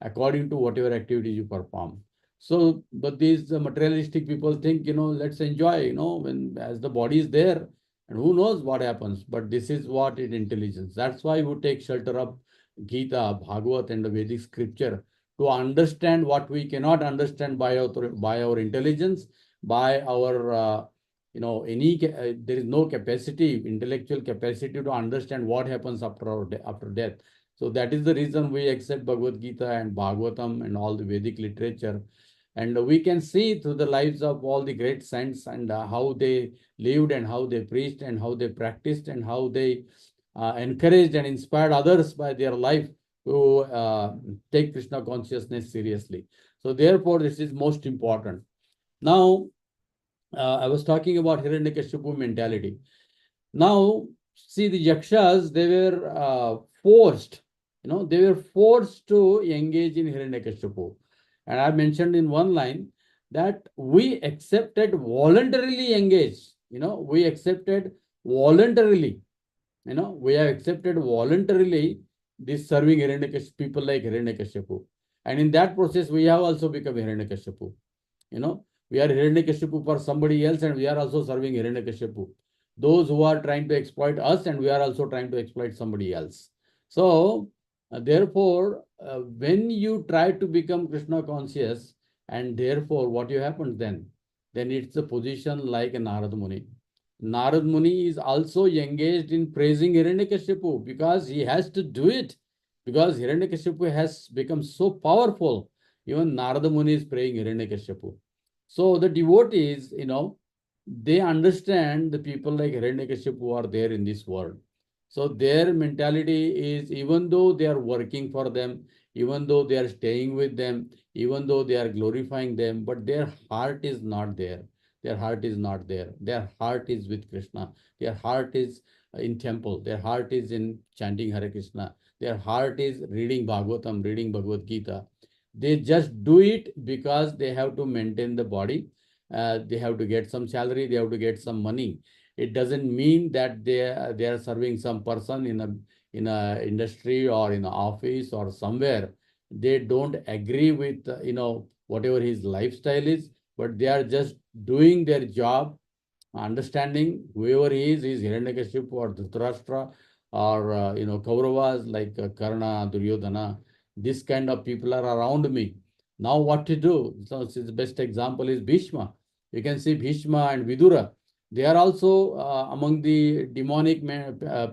according to whatever activities you perform. So, but these materialistic people think, let's enjoy, when as the body is there, and who knows what happens. But this is what is intelligence. That's why we take shelter of Gita, Bhagavad, and the Vedic scripture to understand what we cannot understand by our intelligence, by our there is no capacity, intellectual capacity to understand what happens after death. So that is the reason we accept Bhagavad-gita and Bhagavatam and all the Vedic literature. And we can see through the lives of all the great saints and how they lived and how they preached and how they practiced and how they encouraged and inspired others by their life to take Krishna consciousness seriously. So therefore, this is most important. Now, I was talking about Hiranyakashipu mentality. Now, see, the Yakshas, they were forced, they were forced to engage in Hiranyakashipu. And I mentioned in one line that we accepted voluntarily engage. We accepted voluntarily. We have accepted voluntarily this serving people like Hiranyakashipu. And in that process, we have also become Hiranyakashipu. We are Hiranyakashipu for somebody else, and we are also serving Hiranyakashipu. Those who are trying to exploit us, and we are also trying to exploit somebody else. So, therefore, when you try to become Krishna conscious, and therefore, what you happens then? Then it's a position like a Narad Muni. Narad Muni is also engaged in praising Hiranyakashipu because he has to do it. Because Hiranyakashipu has become so powerful, even Narad Muni is praying Hiranyakashipu. So the devotees, they understand the people like Hiranyakashipu are there in this world. So their mentality is, even though they are working for them, even though they are staying with them, even though they are glorifying them, but their heart is not there. Their heart is not there. Their heart is with Krishna. Their heart is in temple. Their heart is in chanting Hare Krishna. Their heart is reading Bhagavatam, reading Bhagavad-gita. They just do it because they have to maintain the body. They have to get some salary. They have to get some money. It doesn't mean that they are serving some person in a industry or in an office or somewhere. They don't agree with whatever his lifestyle is, but they are just doing their job, understanding whoever he is Hiranyakashipu or Dhritarashtra or Kauravas like Karna, Duryodhana. This kind of people are around me. Now what to do? So the best example is Bhishma. You can see Bhishma and Vidura. They are also among the demonic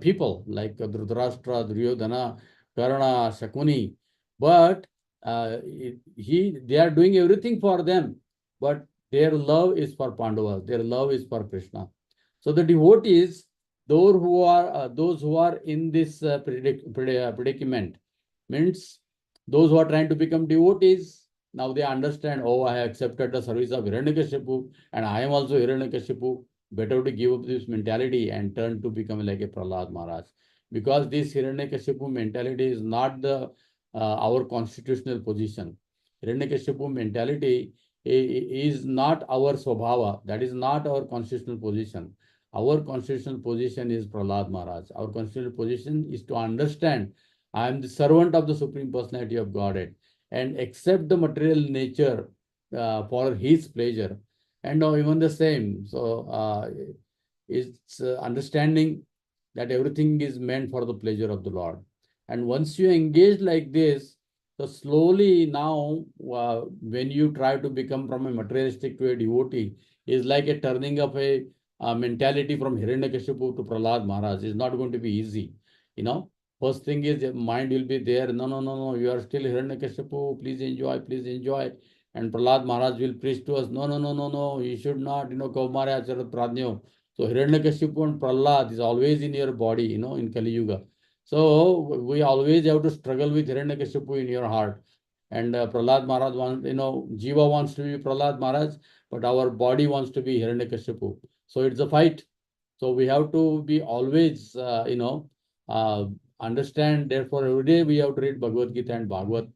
people like Dhritarashtra, Duryodhana, Karna, Shakuni. But they are doing everything for them. But their love is for Pandavas. Their love is for Krishna. So the devotees, those who are in this predicament, means those who are trying to become devotees, now they understand, oh, I have accepted the service of Hiranyakashipu and I am also Hiranyakashipu. Better to give up this mentality and turn to become like a Prahlad Maharaj. Because this Hiranyakashipu mentality is not the our constitutional position. Hiranyakashipu mentality is not our swabhava. That is not our constitutional position. Our constitutional position is Prahlad Maharaj. Our constitutional position is to understand I am the servant of the Supreme Personality of Godhead and accept the material nature for His pleasure. And even the same. So it's understanding that everything is meant for the pleasure of the Lord. And once you engage like this, so slowly now, when you try to become from a materialistic to a devotee, is like a turning of a mentality from Hiranyakashipu to Prahlad Maharaj. Is not going to be easy. First thing is your mind will be there. No, no, no, no. You are still Hiranyakashipu. Please enjoy. Please enjoy. And Prahlad Maharaj will preach to us. No, no, no, no, no. You should not. Kaumare acharat pradnyo. So Hiranyakashipu and Prahlad is always in your body. In Kali Yuga. So we always have to struggle with Hiranyakashipu in your heart. And Prahlad Maharaj wants, Jiva wants to be Prahlad Maharaj, but our body wants to be Hiranyakashipu. So it's a fight. So we have to be always, understand. Therefore, every day we have to read Bhagavad-gita and Bhagavat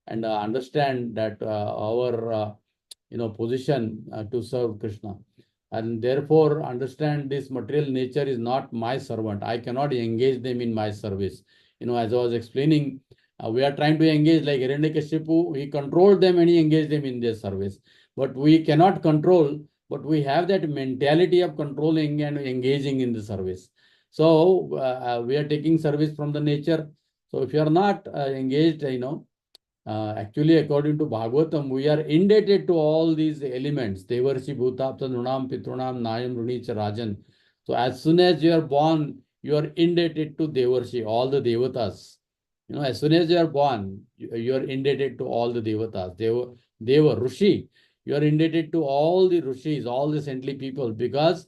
and understand that our, position to serve Krishna. And therefore, understand this material nature is not my servant. I cannot engage them in my service. As I was explaining, we are trying to engage like Hiranyakashipu. He controlled them and he engaged them in their service. But we cannot control, but we have that mentality of controlling and engaging in the service. So we are taking service from the nature. So if you are not engaged, actually, according to Bhagavatam, we are indebted to all these elements. Devarshi, Bhutapta, Nunam, Pitrunam, Nayam, Runicha, Rajan. So as soon as you are born, you are indebted to Devarshi, all the Devatas. As soon as you are born, you are indebted to all the Devatas. Deva, Rishi. You are indebted to all the Rishis, all the saintly people, because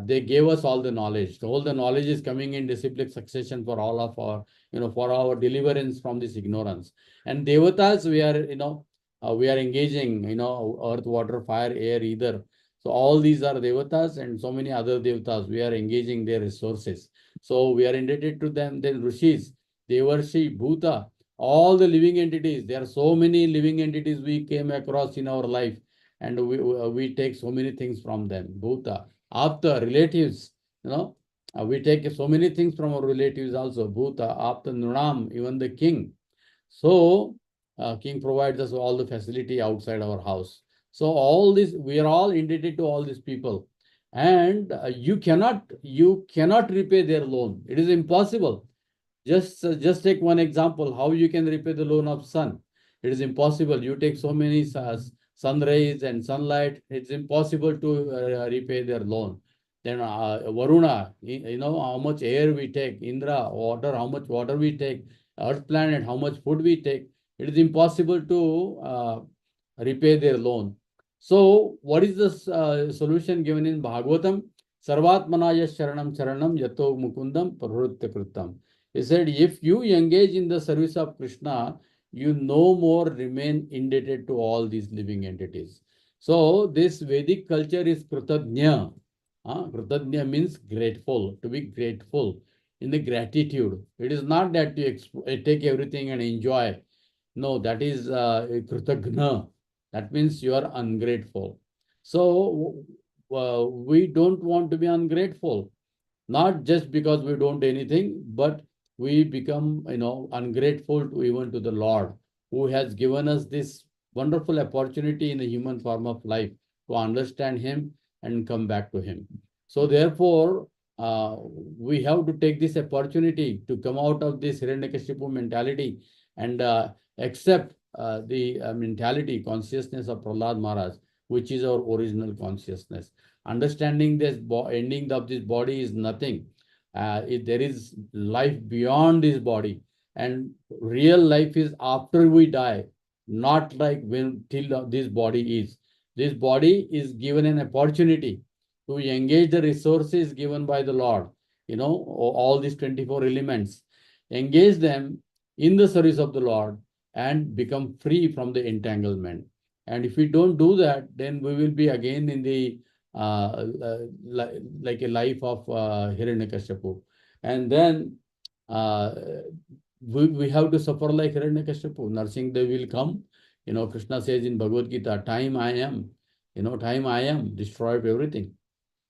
they gave us all the knowledge. All the knowledge is coming in disciplic succession for all of our, for our deliverance from this ignorance. And devatas, we are engaging, earth, water, fire, air, ether. So all these are devatas and so many other devatas. We are engaging their resources. So we are indebted to them. Then rishis, devarshi, bhuta, all the living entities. There are so many living entities we came across in our life, and we take so many things from them. Bhuta, apta, relatives, we take so many things from our relatives also. Bhuta, apta, nunam, even the king. So king provides us all the facility outside our house. So all this, we are all indebted to all these people, and you cannot repay their loan. It is impossible. Just take one example. How you can repay the loan of sun? It is impossible. You take so many sun rays and sunlight. It's impossible to repay their loan. Then Varuna, how much air we take. Indra, water, how much water we take. Earth planet, how much food we take. It is impossible to repay their loan. So what is the solution given in Bhagavatam? Sarvatmanaya sharanam charanam yato mukundam pravritya kritam. He said, if you engage in the service of Krishna, you no more remain indebted to all these living entities. So this Vedic culture is kritadnya. Kritadnya means grateful, to be grateful in the gratitude. It is not that you take everything and enjoy. No, that is kritagna. That means you are ungrateful. So we don't want to be ungrateful. Not just because we don't do anything, but we become, ungrateful to even to the Lord, who has given us this wonderful opportunity in the human form of life to understand Him and come back to Him. So therefore, we have to take this opportunity to come out of this Hiranyakashipu mentality and accept the mentality, consciousness of Prahlad Maharaj, which is our original consciousness. Understanding this ending of this body is nothing. There is life beyond this body, and real life is after we die, not like when till this body is. This body is given an opportunity to engage the resources given by the Lord. all these 24 elements, engage them in the service of the Lord, and become free from the entanglement. And if we don't do that, then we will be again in the like a life of Hiranyakashipu. And then we have to suffer like Hiranyakashipu. Nursing they will come. Krishna says in Bhagavad-gita, time I am, destroyed everything.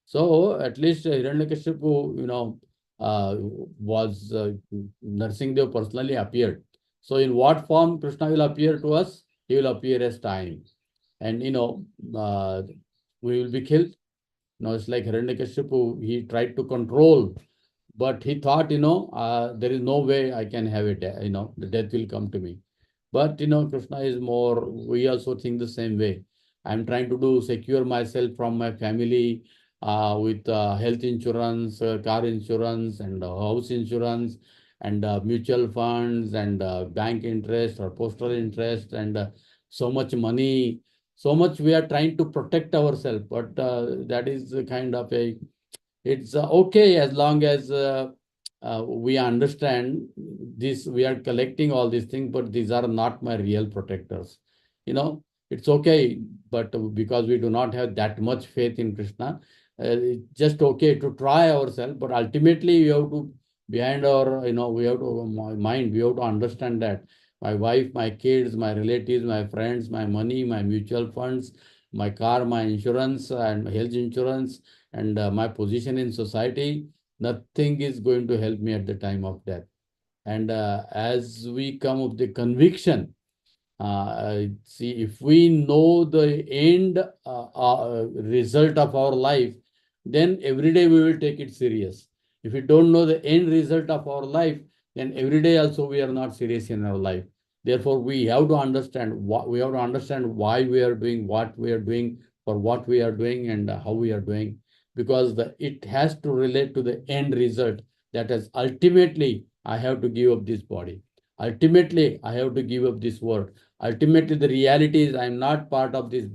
So at least Hiranyakashipu, was Narsingadev personally appeared. So in what form Krishna will appear to us? He will appear as time. And, we will be killed. It's like Hiranyakashipu, he tried to control, but he thought, there is no way I can have it, the death will come to me. But, Krishna is more, we also think the same way. I'm trying to secure myself from my family with health insurance, car insurance, and house insurance, and mutual funds, and bank interest or postal interest, and so much money. So much we are trying to protect ourselves, but that is kind of it's okay as long as we understand this. We are collecting all these things, but these are not my real protectors. It's okay, but because we do not have that much faith in Krishna, it's just okay to try ourselves. But ultimately, we have to, behind our, we have to mind, we have to understand that my wife, my kids, my relatives, my friends, my money, my mutual funds, my car, my insurance and health insurance, and my position in society, nothing is going to help me at the time of death. And as we come with the conviction, see, if we know the end result of our life, then every day we will take it serious. If we don't know the end result of our life, then every day also we are not serious in our life. Therefore, we have to understand why we are doing what we are doing, for what we are doing, and how we are doing, because it has to relate to the end result. That is, ultimately, I have to give up this body. Ultimately, I have to give up this world. Ultimately, the reality is I'm not part of this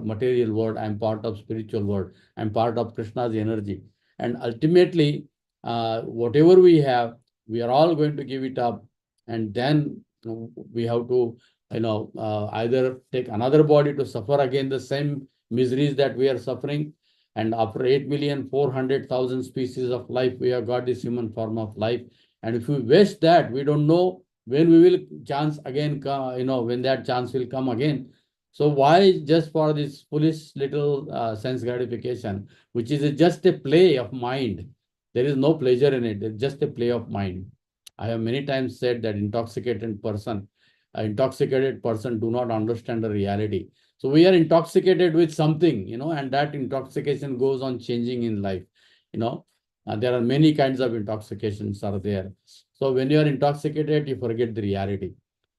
material world. I'm part of spiritual world. I'm part of Krishna's energy. And ultimately, whatever we have, we are all going to give it up. And then we have to, either take another body to suffer again the same miseries that we are suffering. And after 8,400,000 species of life, we have got this human form of life. And if we waste that, we don't know when we will chance again, when that chance will come again. So why just for this foolish little sense gratification, which is just a play of mind? There is no pleasure in it. It's just a play of mind. I have many times said that intoxicated person do not understand the reality. So we are intoxicated with something, and that intoxication goes on changing in life. There are many kinds of intoxications are there. So when you are intoxicated, you forget the reality.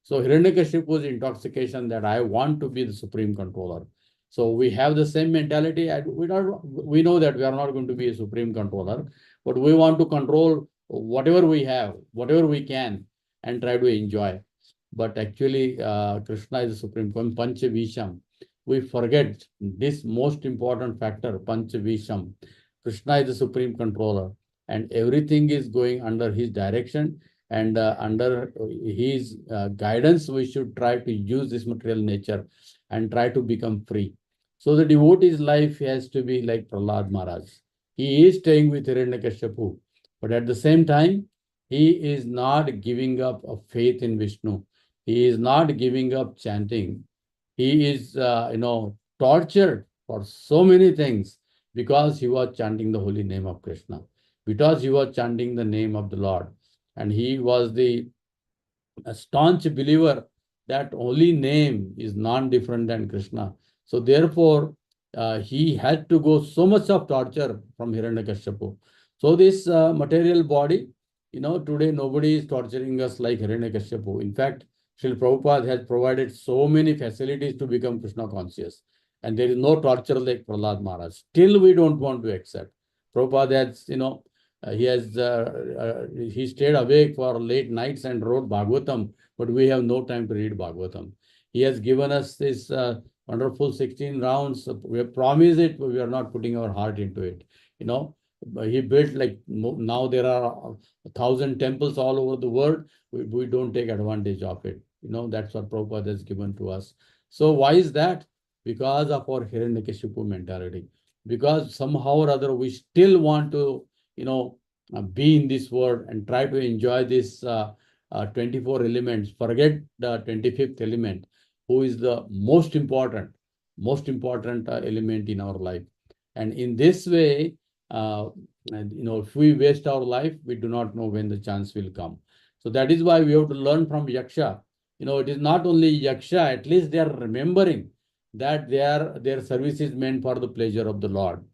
So Hiranyakashipu's intoxication, that I want to be the supreme controller. So we have the same mentality. And we know that we are not going to be a supreme controller, but we want to control whatever we have, whatever we can, and try to enjoy. But actually, Krishna is the supreme, Panchavisham. We forget this most important factor, Panchavisham. Krishna is the supreme controller, and everything is going under his direction, and under his guidance, we should try to use this material nature and try to become free. So the devotee's life has to be like Prahlad Maharaj. He is staying with Hiranyakashipu, but at the same time, he is not giving up a faith in Vishnu. He is not giving up chanting. He is, tortured for so many things, because he was chanting the holy name of Krishna, because he was chanting the name of the Lord. And he was the staunch believer that holy name is non-different than Krishna. So therefore, he had to go so much of torture from Hiranyakashipu. So this material body, today nobody is torturing us like Hiranyakashipu. In fact, Srila Prabhupada has provided so many facilities to become Krishna conscious. And there is no torture like Prahlad Maharaj. Still, we don't want to accept. Prabhupada has, he stayed awake for late nights and wrote Bhagavatam, but we have no time to read Bhagavatam. He has given us this wonderful 16 rounds. We have promised it, but we are not putting our heart into it. He built like now there are 1,000 temples all over the world. We don't take advantage of it. That's what Prabhupada has given to us. So why is that? Because of our Hiranyakashipu mentality. Because somehow or other we still want to, be in this world and try to enjoy this 24 elements. Forget the 25th element, who is the most important element in our life. And in this way, if we waste our life, we do not know when the chance will come. So that is why we have to learn from Yaksha. It is not only Yaksha, at least they are remembering that their service is meant for the pleasure of the Lord.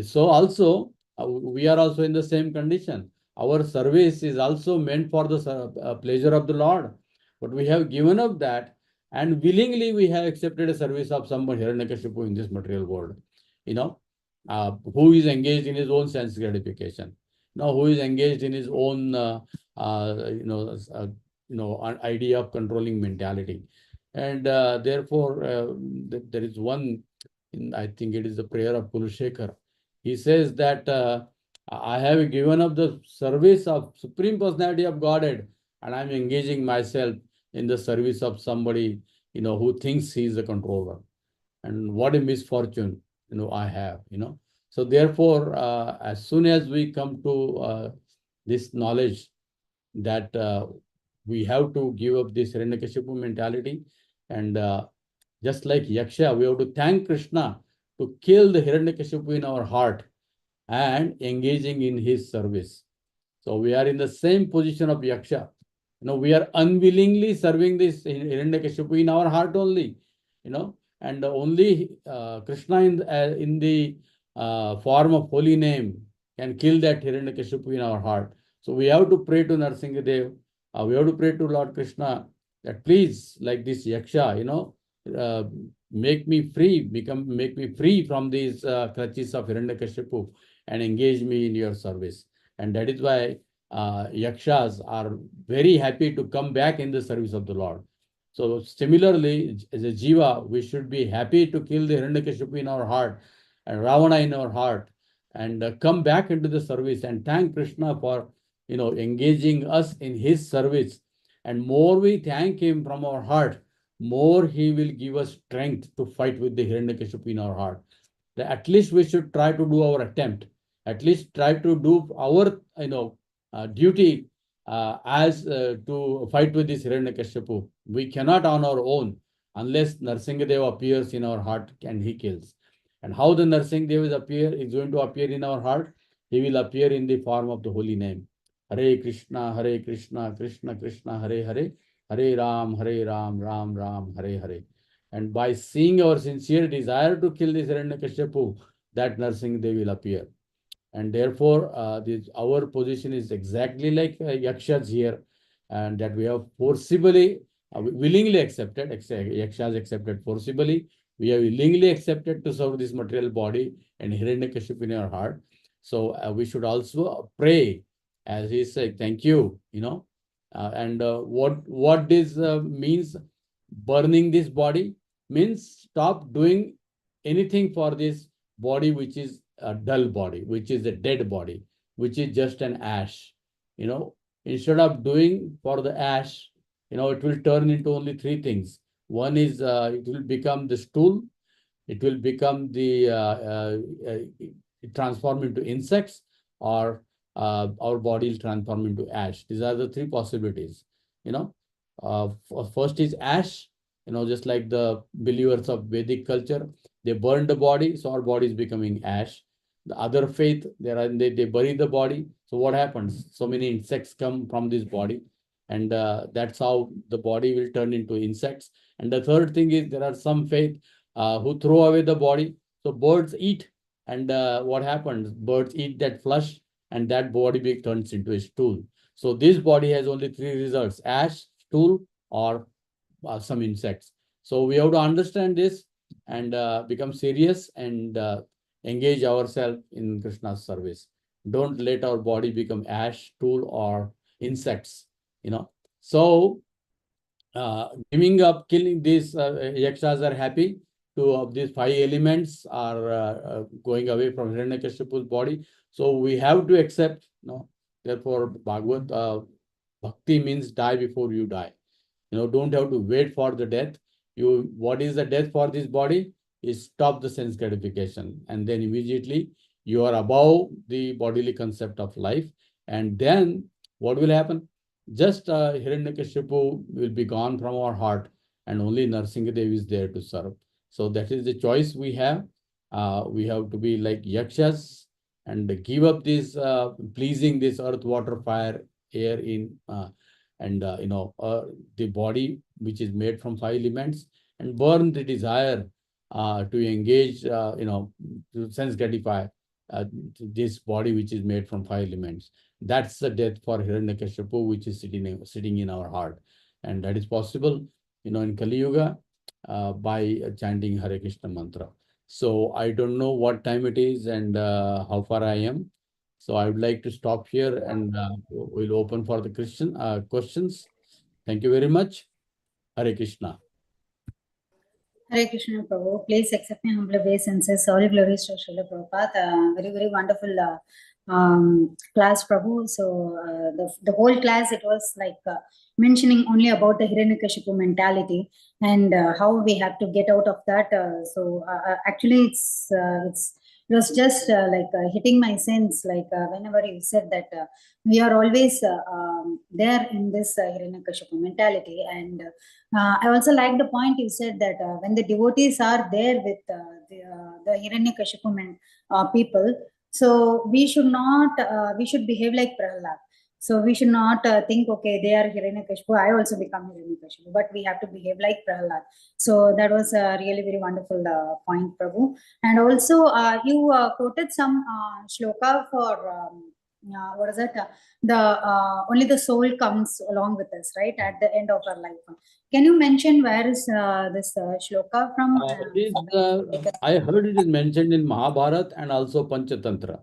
So also, we are also in the same condition. Our service is also meant for the pleasure of the Lord. But we have given up that, and willingly we have accepted a service of someone Hiranyakashipu in this material world. Who is engaged in his own sense gratification, who is engaged in his own idea of controlling mentality. And therefore, there is one, I think it is the prayer of Kulashekar. He says that I have given up the service of Supreme Personality of Godhead, and I'm engaging myself in the service of somebody, who thinks he is the controller. And what a misfortune, I have, So therefore, as soon as we come to this knowledge that we have to give up this Hiranyakashipu mentality, and just like Yaksha, we have to thank Krishna to kill the Hiranyakashipu in our heart and engaging in his service. So we are in the same position of Yaksha. We are unwillingly serving this Hiranyakashipu in our heart only, and only Krishna in the form of holy name can kill that Hiranyakashipu in our heart. So we have to pray to Narasimhadev. We have to pray to Lord Krishna that please, like this Yaksha, make me free from these clutches of Hiranyakashipu and engage me in your service. And that is why Yakshas are very happy to come back in the service of the Lord. So similarly, as a Jiva, we should be happy to kill the Hiranyakashipu in our heart and Ravana in our heart, and come back into the service and thank Krishna for engaging us in his service. And more we thank him from our heart, more he will give us strength to fight with the Hiranyakashipu in our heart. At least we should try to do our attempt. At least try to do our duty as to fight with this Hiranyakashipu. We cannot on our own unless Narasimhadev appears in our heart and he kills. And how the Narasimhadev is going to appear in our heart? He will appear in the form of the holy name. Hare Krishna, Krishna Krishna, Hare Hare, Hare Ram, Ram Ram, Hare Hare. And by seeing our sincere desire to kill this Hiranyakashipu, that Narasimhadev will appear. And therefore, our position is exactly like Yakshas here, and that we have forcibly, willingly accepted, Yakshas accepted forcibly, we have willingly accepted to serve this material body and Hiranyakashipu in our heart. So we should also pray, as he said, thank you, and what this means, burning this body, means stop doing anything for this body which is a dull body, which is a dead body, which is just an ash. Instead of doing for the ash, it will turn into only three things. One is it will become the stool, it will become transform into insects, or our body will transform into ash. These are the three possibilities. First is ash, just like the believers of Vedic culture, they burn the body, so our body is becoming ash. The other faith, they bury the body. So what happens? So many insects come from this body, and that's how the body will turn into insects. And the third thing is there are some faith who throw away the body. So birds eat, and what happens? Birds eat that flesh, and that body turns into a stool. So this body has only three results: ash, stool, or some insects. So we have to understand this and become serious and engage ourselves in Krishna's service. Don't let our body become ash, stool, or insects. So giving up, killing these Yakshas are happy, two of these five elements are going away from Hiranyakashipu's body. So we have to accept, therefore Bhakti means die before you die. Don't have to wait for the death. What is the death for this body? Is stop the sense gratification. And then immediately you are above the bodily concept of life. And then what will happen? Just Hiranyakashipu will be gone from our heart, and only Narsingadev is there to serve. So that is the choice we have. We have to be like yakshas and give up this pleasing this earth, water, fire, air in the body which is made from five elements, and burn the desire to engage, to sense gratify this body which is made from five elements. That's the death for Hiranyakashipu, which is sitting in our heart. And that is possible, in Kali Yuga by chanting Hare Krishna mantra. So I don't know what time it is and how far I am. So I would like to stop here, and we'll open for the questions. Thank you very much. Hare Krishna. Hare Krishna, Prabhu. Please accept my humble obeisances. All glories to Srila Prabhupada. Very, very wonderful class, Prabhu. So the whole class, it was like mentioning only about the Hiranyakashipu mentality and how we have to get out of that. Actually, it was just hitting my sense, whenever you said that we are always there in this Hiranyakashipu mentality. And I also like the point you said that when the devotees are there with the Hiranyakashipu people, so we should not, we should behave like Prahlad. So we should not think, okay, they are Hiranyakashipu, I also become Hiranyakashipu, but we have to behave like Prahlad. So that was a really very wonderful point, Prabhu. And also you quoted some shloka for, what is it? Only the soul comes along with us, right? At the end of our life. Can you mention where is this shloka from? I heard it is mentioned in Mahabharata and also Panchatantra.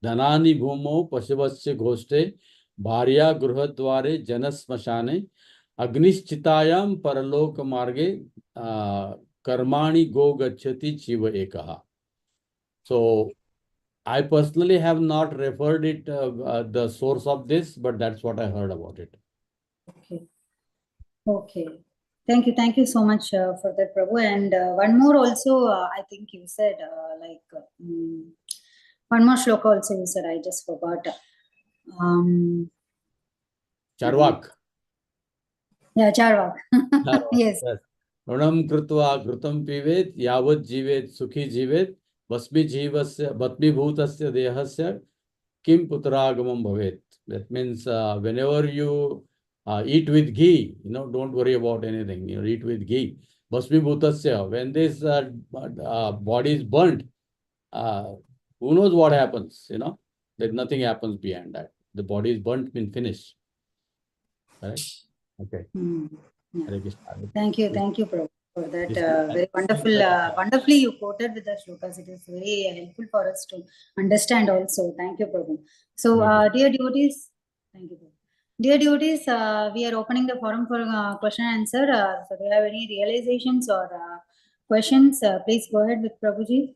Dhanani bhumo pasivasya ghoste bharya gruhadware janasmashane agnischitayam paraloka marge karmani go gacchati chiva ekaha. So I personally have not referred it, the source of this, but that's what I heard about it. Okay. Thank you so much for that, Prabhu. And one more also, I think you said, one more shloka also you said, I just forgot. Charvak. Yeah, Charvak. Yes. Runam krutva krutam pivet yavat jivet sukhi jivet basmi bhutasya dehasya kim putragamam bhavet. That means whenever you eat with ghee, don't worry about anything. Eat with ghee. Basmi bhutasya. When this body is burnt, who knows what happens? That nothing happens beyond that. The body is burnt, been finished. Correct? Okay. Yeah. Thank you, Prabhu, for that very wonderful, wonderfully you quoted with the shlokas. It is very helpful for us to understand also. Thank you, Prabhu. So, dear devotees, thank you, Prabhu. Dear devotees, we are opening the forum for question and answer. So, do you have any realizations or questions? Please go ahead with Prabhuji.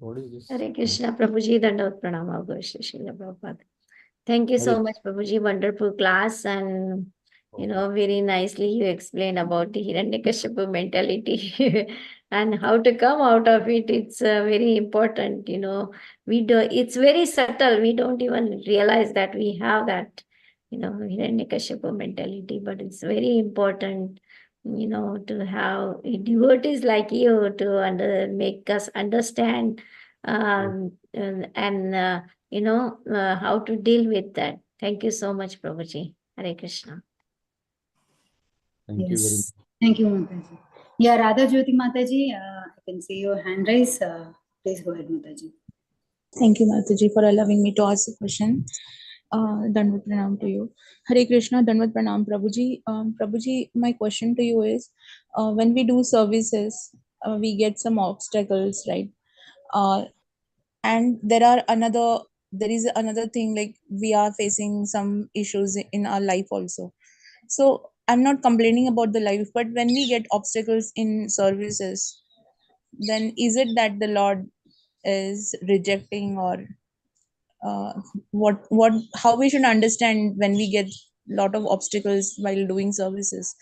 What is this? Hare Krishna, Prabhuji, Dandavat Pranama, Srila Prabhupada. Thank you so much, Prabhuji. Wonderful class, and very nicely you explained about the Hiranyakashipu mentality and how to come out of it. It's very important. It's very subtle. We don't even realize that we have that, Hiranyakashipu mentality, but it's very important. To have devotees like you to make us understand and how to deal with that. Thank you so much, Prabhuji. Hare Krishna. Thank you very much. Thank you, Mataji. Yeah, Radha Jyoti Mataji, I can see your hand raise. Please go ahead, Mataji. Thank you, Mataji, for allowing me to ask a question. Dandavat Pranam to you. Hare Krishna, Dandavat Pranam, Prabhuji. Prabhuji, my question to you is, when we do services, we get some obstacles, right? And there is another thing, like we are facing some issues in our life also. So I'm not complaining about the life, but when we get obstacles in services, then is it that the Lord is rejecting, or how we should understand when we get lot of obstacles while doing services?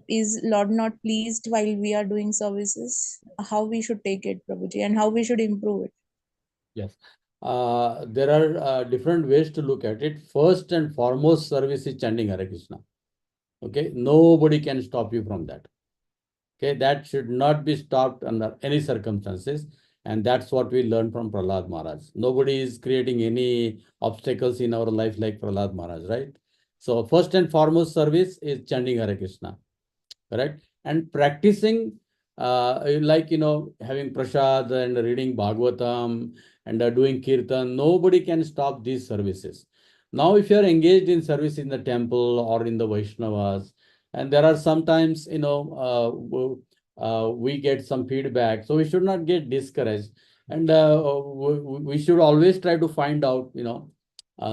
Is Lord not pleased while we are doing services? How we should take it, Prabhuji, and how we should improve it? Yes. There are different ways to look at it. First and foremost, service is chanting Hare Krishna. Okay, nobody can stop you from that. Okay, that should not be stopped under any circumstances. And that's what we learned from Prahlad Maharaj. Nobody is creating any obstacles in our life like Prahlad Maharaj, right? So first and foremost service is chanting Hare Krishna, correct? And practicing like, having prasad and reading Bhagavatam and doing kirtan, nobody can stop these services. Now, if you are engaged in service in the temple or in the Vaishnavas, and there are sometimes, we get some feedback, so we should not get discouraged. And we should always try to find out,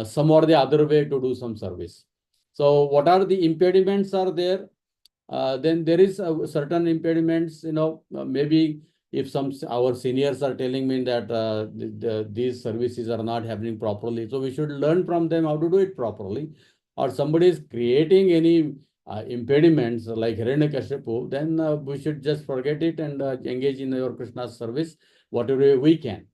some or the other way to do some service. So what are the impediments are there? Then there is certain impediments, maybe if our seniors are telling me that these services are not happening properly, so we should learn from them how to do it properly. Or somebody is creating any impediments like Hiranyakashipu, then we should just forget it and engage in your Krishna service whatever we can,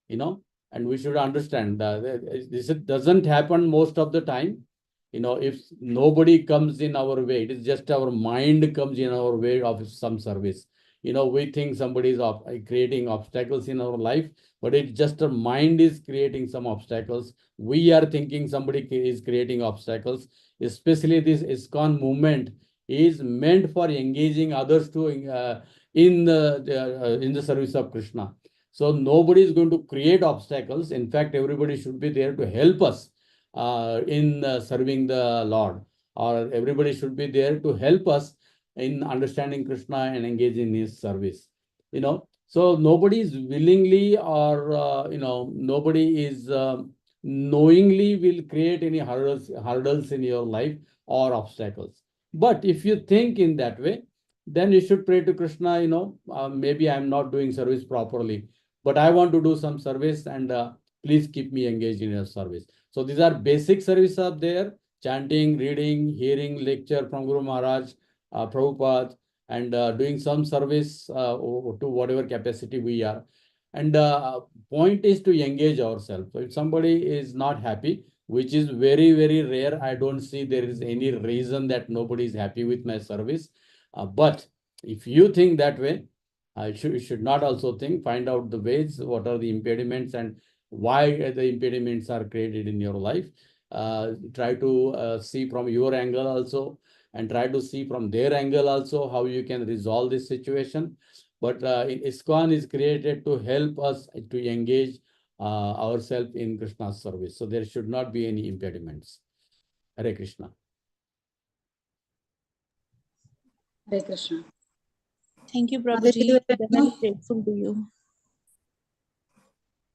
and we should understand this doesn't happen most of the time. If nobody comes in our way, it is just our mind comes in our way of some service. We think somebody is creating obstacles in our life, but it's just our mind is creating some obstacles. We are thinking somebody is creating obstacles. Especially this ISKCON movement is meant for engaging others to in the service of Krishna. So nobody is going to create obstacles. In fact, everybody should be there to help us in serving the Lord, or everybody should be there to help us in understanding Krishna and engage in his service. So nobody is willingly or nobody is knowingly will create any hurdles in your life or obstacles. But if you think in that way, then you should pray to Krishna. Maybe I'm not doing service properly, but I want to do some service, and please keep me engaged in your service. So these are basic services up there: chanting, reading, hearing lecture from Guru Maharaj, Prabhupada, and doing some service to whatever capacity we are. And point is to engage ourselves. So if somebody is not happy, which is very, very rare, I don't see there is any reason that nobody is happy with my service. But if you think that way, you should not also find out the ways, what are the impediments and why the impediments are created in your life. Try to see from your angle also, and try to see from their angle also how you can resolve this situation. But ISKCON is created to help us to engage ourselves in Krishna's service. So there should not be any impediments. Hare Krishna. Hare Krishna. Thank you, Prabhuji. I'm very grateful to you.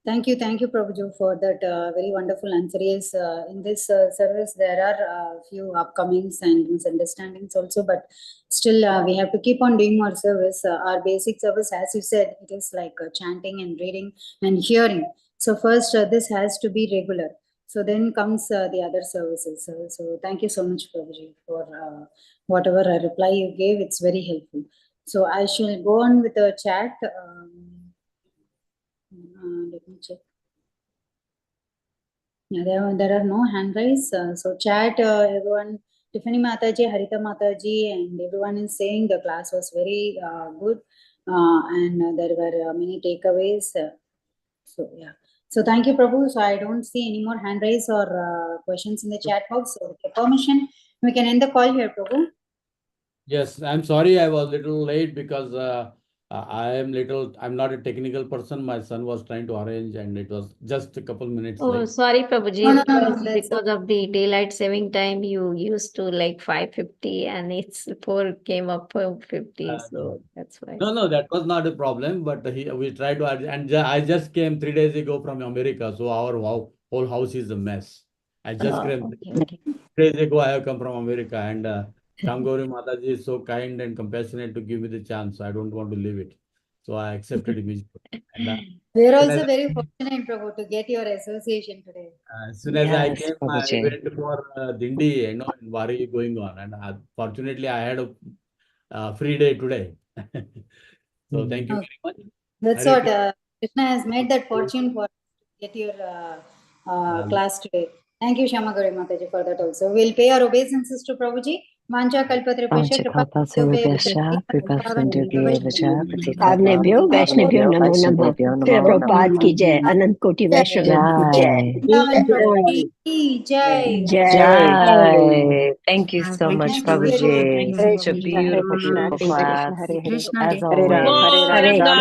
Thank you, Prabhuji, for that very wonderful answer. Yes, in this service, there are a few upcomings and misunderstandings also, but still we have to keep on doing our service. Our basic service, as you said, it is like chanting and reading and hearing. So first, this has to be regular. So then comes the other services. So thank you so much, Prabhuji, for whatever reply you gave. It's very helpful. So I shall go on with the chat. Let me check. Yeah, there are no hand raised. So chat, everyone, Tiffany Mataji, Harita Mataji, and everyone is saying the class was very good, and there were many takeaways. So yeah. So thank you, Prabhu. So I don't see any more hand raise or questions in the chat box. So with your permission, we can end the call here, Prabhu. Yes, I'm sorry I was a little late because I'm not a technical person. My son was trying to arrange and it was just a couple minutes Oh, late. sorry, Prabhuji. No, that's Because of the daylight saving time, you used to like 5:50 and it's 4 came up 4:50. So that's why. No, that was not a problem. But we tried to, and I just came 3 days ago from America. So our whole house is a mess. I just came Okay. 3 days ago. I have come from America, and Kamgori Mataji is so kind and compassionate to give me the chance. I don't want to leave it. So I accepted immediately. And, we're as also I- very fortunate, Prabhu, to get your association today. As soon as I Yes, came, I Prabhuji. went for Dindi, and Wari going on. And fortunately, I had a free day today. So thank you Okay. very much. That's Hare what Krishna has made that fortune for to get your class today. Thank you, Shamagari Mataji, for that also. We'll pay our obeisances to Prabhuji. Mancha kalpatripesha kripa Panchakapasarubhyascha kripasindhudhyeva पावनेभ्यो वैष्णवेभ्यो नमो नमः। श्रील प्रभुपाद की जय, अनंत कोटि वैष्णव की जय। Vrindavan Prabhu ki jai. Jai. Thank you so Hare much, Krishna, Prabhuji. Hare Such a Krishna, Hare beautiful, Krishna, beautiful Krishna class. Krishna, Hare Hare, Krishna As Day. Hare Ram, always. Hare Ram, Ram